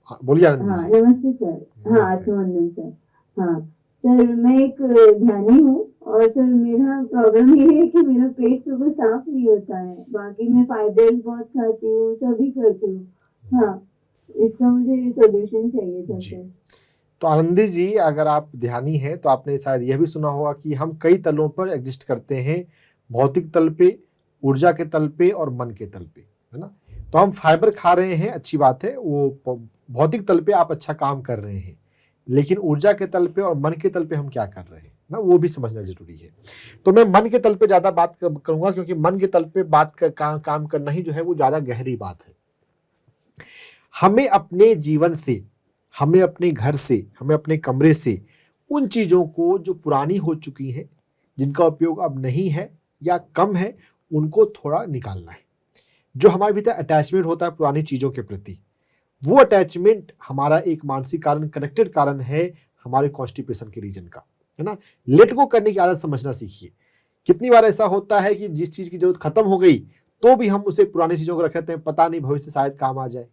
हाँ, बोलिए आनंद हाँ जी। नमस्ते सर। हाँ नमस्ते। आत्मवंदन सर। हाँ सर, मैं एक ध्यानी हूँ और सर मेरा प्रॉब्लम ये है कि मेरा पेट सुबह साफ नहीं होता है। बाकी मैं फाइबर्स बहुत खाती हूँ, सभी करती हूँ। हाँ, इसका मुझे सोल्यूशन चाहिए था जी। सर। तो आनंदी जी, अगर आप ध्यानी हैं तो आपने शायद यह भी सुना होगा कि हम कई तलों पर एग्जिस्ट करते हैं, भौतिक तल पे, ऊर्जा के तल पे और मन के तल पे, है ना। तो हम फाइबर खा रहे हैं, अच्छी बात है, वो भौतिक तल पे आप अच्छा काम कर रहे हैं, लेकिन ऊर्जा के तल पे और मन के तल पे हम क्या कर रहे हैं ना, वो भी समझना जरूरी है। तो मैं मन के तल पे ज्यादा बात करूंगा, क्योंकि मन के तल पे काम करना ही जो है वो ज्यादा गहरी बात है। हमें अपने जीवन से, हमें अपने घर से, हमें अपने कमरे से उन चीज़ों को जो पुरानी हो चुकी हैं, जिनका उपयोग अब नहीं है या कम है, उनको थोड़ा निकालना है। जो हमारे भीतर अटैचमेंट होता है पुरानी चीज़ों के प्रति, वो अटैचमेंट हमारा एक मानसिक कारण, कनेक्टेड कारण है हमारे कॉन्स्टिपेशन के रीजन का, है ना। लेट गो करने की आदत समझना सीखिए। कितनी बार ऐसा होता है कि जिस चीज़ की जरूरत खत्म हो गई तो भी हम उसे पुरानी चीज़ों को रखते हैं, पता नहीं भविष्य शायद काम आ जाए,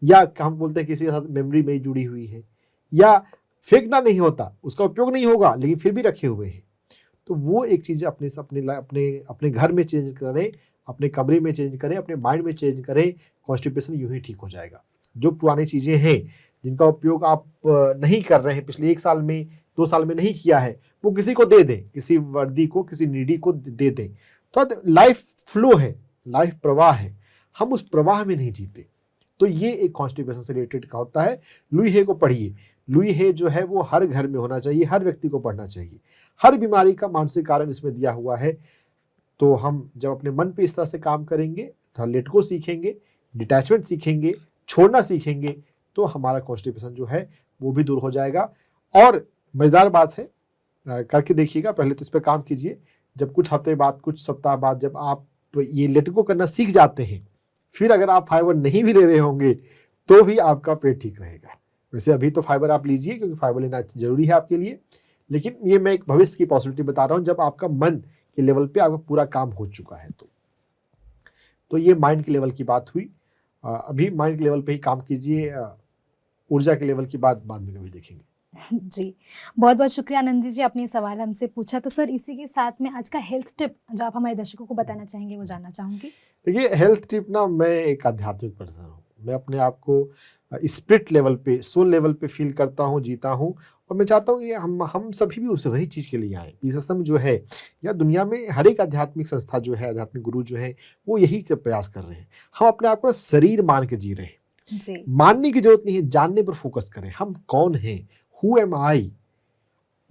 या हम बोलते हैं किसी के साथ मेमोरी में जुड़ी हुई है, या फेंकना नहीं होता, उसका उपयोग नहीं होगा लेकिन फिर भी रखे हुए हैं। तो वो एक चीज़ अपने अपने घर में चेंज करें, अपने कमरे में चेंज करें, अपने माइंड में चेंज करें, कॉन्स्टिपेशन यूं ही ठीक हो जाएगा। जो पुरानी चीज़ें हैं जिनका उपयोग आप नहीं कर रहे हैं, पिछले 1 साल में 2 साल में नहीं किया है, वो किसी को दे दें, किसी वर्दी को, किसी नीडी को दे दें। तो लाइफ फ्लो है, लाइफ प्रवाह है, हम उस प्रवाह में नहीं जीते। तो ये एक कॉन्स्टिपेशन से रिलेटेड का होता है। लुई हे को पढ़िए। लुई हे जो है वो हर घर में होना चाहिए, हर व्यक्ति को पढ़ना चाहिए। हर बीमारी का मानसिक कारण इसमें दिया हुआ है। तो हम जब अपने मन पे इस तरह से काम करेंगे, तो लेट गो सीखेंगे, डिटैचमेंट सीखेंगे, छोड़ना सीखेंगे, तो हमारा कॉन्स्टिपेशन जो है वो भी दूर हो जाएगा। और मज़ेदार बात है, करके देखिएगा, पहले तो इस पर काम कीजिए। जब कुछ हफ्ते बाद, कुछ सप्ताह बाद जब आप ये लेट गो करना सीख जाते हैं, फिर अगर आप फाइबर नहीं भी ले रहे होंगे तो भी आपका पेट ठीक रहेगा। वैसे अभी तो फाइबर आप लीजिए, क्योंकि फाइबर लेना जरूरी है आपके लिए, लेकिन ये मैं एक भविष्य की पॉसिबिलिटी बता रहा हूँ जब आपका मन के लेवल पे आपका पूरा काम हो चुका है। तो ये माइंड के लेवल की बात हुई। अभी माइंड के लेवल पे ही काम कीजिए, ऊर्जा के लेवल की बात बाद में कभी देखेंगे। जी, बहुत बहुत शुक्रिया आनंदी जी, आपने ये सवाल हमसे पूछा। तो सर, इसी के साथ में आज का हेल्थ टिप जो आप हमारे दर्शकों को बताना चाहेंगे, वो जानना चाहूँगी। देखिए, हेल्थ टिप ना, मैं एक आध्यात्मिक पर्सन हूँ। मैं अपने आप को स्पिरिट लेवल पे, सोल लेवल पे फील करता हूँ, जीता हूँ, और मैं चाहता हूँ कि हम सभी भी उस वही चीज़ के लिए आए। पीएसएसएम जो है, या दुनिया में हर एक आध्यात्मिक संस्था जो है, आध्यात्मिक गुरु जो है, वो यही का प्रयास कर रहे हैं। हम अपने आप को शरीर मान के जी रहे हैं। जी, मानने की जरूरत नहीं है, जानने पर फोकस करें। हम कौन हैं, हु एम आई,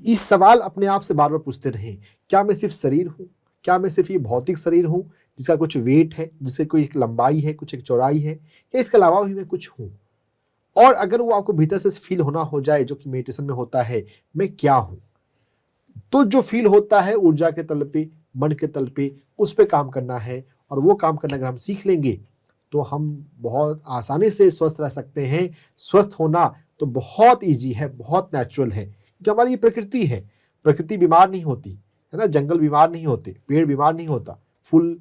इस सवाल अपने आप से बार बार पूछते रहें। क्या मैं सिर्फ शरीर हूँ? क्या मैं सिर्फ ये भौतिक शरीर हूँ जिसका कुछ वेट है, जिससे कोई एक लंबाई है, कुछ एक चौड़ाई है, या इसके अलावा भी मैं कुछ हूँ? और अगर वो आपको भीतर से फील होना हो जाए, जो कि मेडिटेशन में होता है, मैं क्या हूँ, तो जो फील होता है ऊर्जा के तल पे, मन के तल पे, उस पे काम करना है। और वो काम करना अगर हम सीख लेंगे तो हम बहुत आसानी से स्वस्थ रह सकते हैं। स्वस्थ होना तो बहुत ईजी है, बहुत नेचुरल है, क्योंकि हमारी ये प्रकृति है। प्रकृति बीमार नहीं होती, है ना। जंगल बीमार नहीं होते, पेड़ बीमार नहीं होता, फूल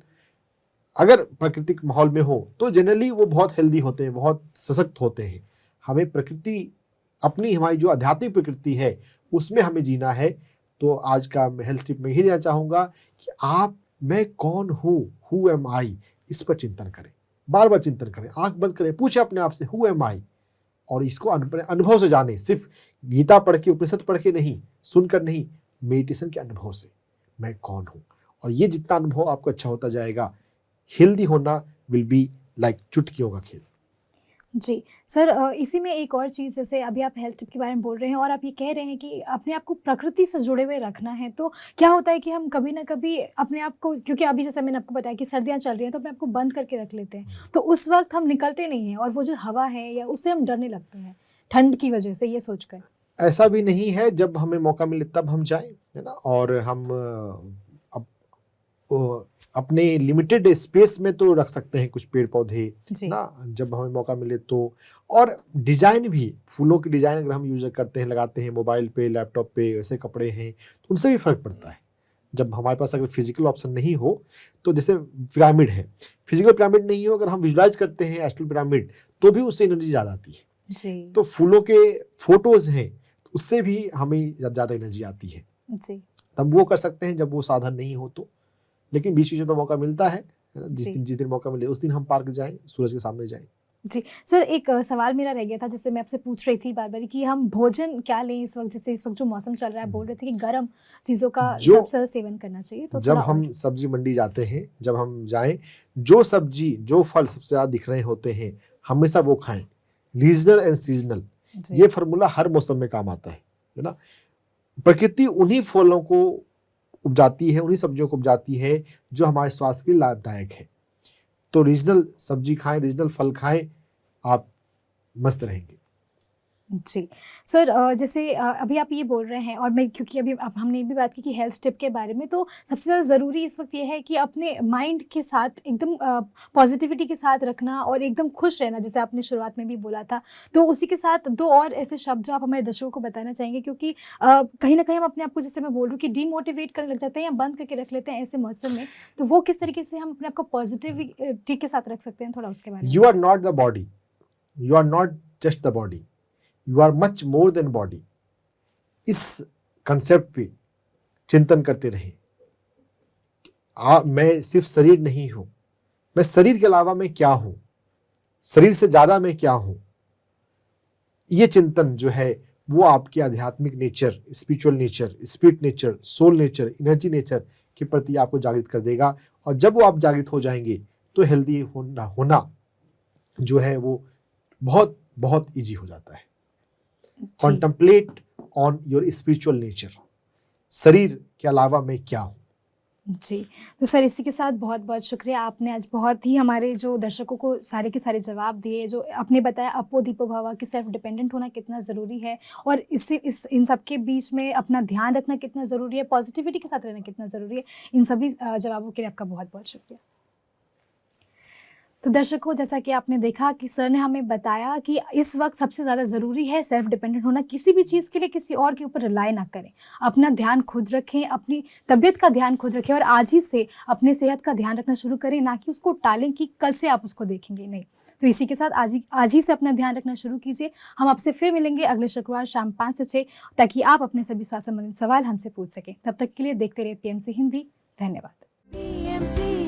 अगर प्राकृतिक माहौल में हो तो जनरली वो बहुत हेल्दी होते हैं, बहुत सशक्त होते हैं। हमें प्रकृति, अपनी हमारी जो आध्यात्मिक प्रकृति है, उसमें हमें जीना है। तो आज का हेल्थ टिप में ही देना चाहूँगा कि आप, मैं कौन हूँ, हु एम आई, इस पर चिंतन करें, बार बार चिंतन करें, आंख बंद करें, पूछे अपने आप से, हु एम आई, और इसको अनुभव से जाने। सिर्फ गीता पढ़ के, उपनिषद पढ़ के नहीं, सुनकर नहीं, मेडिटेशन के अनुभव से, मैं कौन हूँ। और ये जितना अनुभव आपको अच्छा होता जाएगा, हेल्दी होना विल बी लाइक चुटकियों का खेल। जी सर, इसी में एक और चीज़, जैसे अभी आप हेल्थ टिप के बारे में बोल रहे हैं और आप ये कह रहे हैं कि अपने आप को प्रकृति से जुड़े हुए रखना है, तो क्या होता है कि हम कभी ना कभी अपने आप को, क्योंकि अभी जैसे मैंने आपको बताया कि सर्दियाँ चल रही हैं, तो अपने आप को बंद करके रख लेते हैं, तो उस वक्त हम निकलते नहीं हैं, और वो जो हवा है या उससे हम डरने लगते हैं ठंड की वजह से, ये सोचकर। ऐसा भी नहीं है, जब हमें मौका मिले तब हम जाएं, है ना। और हम अपने लिमिटेड स्पेस में तो रख सकते हैं कुछ पेड़ पौधे ना, जब हमें मौका मिले तो। और डिजाइन भी, फूलों की डिजाइन अगर हम यूज करते हैं, लगाते हैं मोबाइल पे, लैपटॉप पे, ऐसे कपड़े हैं, तो उनसे भी फर्क पड़ता है जब हमारे पास अगर फिजिकल ऑप्शन नहीं हो, तो जैसे पिरामिड है, फिजिकल पिरामिड नहीं हो, अगर हम विजुलाइज करते हैं एस्ट्रल पिरामिड, तो भी उससे एनर्जी ज़्यादा आती है। जी तो फूलों के फोटोज हैं, उससे भी हमें ज़्यादा एनर्जी आती है। जी तब वो कर सकते हैं जब वो साधन नहीं हो तो, लेकिन बीच बीच में तो मौका मिलता है ना, जिस दिन मौका मिले उस दिन हम पार्क जाएं, सूरज के सामने जाएं। जी सर, एक सवाल मेरा रह गया था जिससे मैं आपसे पूछ रही थी बार बार कि हम भोजन क्या लें इस वक्त, जैसे इस वक्त जो मौसम चल रहा है, बोल रहे थे कि गर्म चीज़ों का जो- सबसे ज़्यादा सेवन करना चाहिए, तो जब थोड़ा हम और- सब्जी मंडी जाते हैं, जब हम जाएं, जो सब्जी जो फल सबसे ज़्यादा दिख रहे होते हैं, हमेशा वो खाएं। रीजनल एंड सीजनल, जी, ये फार्मूला हर मौसम में काम आता है ना। प्रकृति उन्हीं फलों को उपजाती है, उन्हीं सब्जियों को उपजाती है जो हमारे स्वास्थ्य के लिए लाभदायक है। तो रीजनल सब्जी खाएं, रीजनल फल खाएं, आप मस्त रहेंगे। जी सर, जैसे अभी आप ये बोल रहे हैं, और मैं क्योंकि अभी अब हमने ये भी बात की कि हेल्थ टिप के बारे में, तो सबसे ज़्यादा ज़रूरी इस वक्त ये है कि अपने माइंड के साथ एकदम पॉजिटिविटी के साथ रखना और एकदम खुश रहना, जैसे आपने शुरुआत में भी बोला था। तो उसी के साथ दो और ऐसे शब्द जो आप हमारे दर्शकों को बताना चाहेंगे, क्योंकि कहीं ना कहीं हम अपने आप को, जैसे मैं बोल रही हूँ कि डीमोटिवेट करने लग जाते हैं या बंद करके रख लेते हैं ऐसे मौसम में, तो वो किस तरीके से हम अपने आप को पॉजिटिविटी के साथ रख सकते हैं, थोड़ा उसके बारे में। You are not the body, you are not just the body, you are much more than body. इस कंसेप्ट पे चिंतन करते रहें। मैं सिर्फ शरीर नहीं हूं, मैं शरीर के अलावा मैं क्या हूं, शरीर से ज्यादा मैं क्या हूं। ये चिंतन जो है वो आपके आध्यात्मिक nature, spiritual nature, spirit nature, soul nature, energy nature के प्रति आपको जागृत कर देगा। और जब वो आप जागृत हो जाएंगे तो हेल्दी होना जो है वो बहुत बहुत ईजी हो जाता है। Contemplate on your spiritual nature, शरीर के अलावा मैं क्या हूँ। जी, तो सर इसी के साथ बहुत बहुत शुक्रिया, आपने आज बहुत ही हमारे जो दर्शकों को सारे के सारे जवाब दिए, जो आपने बताया अपो दीपो भवा कि सेल्फ डिपेंडेंट होना कितना ज़रूरी है, और इन सब के बीच में अपना ध्यान रखना कितना ज़रूरी है, पॉजिटिविटी के साथ रहना कितना ज़रूरी है। इन सभी जवाबों के लिए आपका बहुत बहुत शुक्रिया। तो दर्शकों, जैसा कि आपने देखा कि सर ने हमें बताया कि इस वक्त सबसे ज़्यादा ज़रूरी है सेल्फ डिपेंडेंट होना। किसी भी चीज़ के लिए किसी और के ऊपर रिलाई ना करें, अपना ध्यान खुद रखें, अपनी तबीयत का ध्यान खुद रखें, और आज ही से अपने सेहत का ध्यान रखना शुरू करें, ना कि उसको टालें कि कल से आप उसको देखेंगे, नहीं। तो इसी के साथ आज ही से अपना ध्यान रखना शुरू कीजिए। हम आपसे फिर मिलेंगे अगले शुक्रवार शाम 5 से 6, ताकि आप अपने सभी स्वास्थ्य संबंधित सवाल हमसे पूछ सकें। तब तक के लिए देखते रहिए PMC हिंदी। धन्यवाद।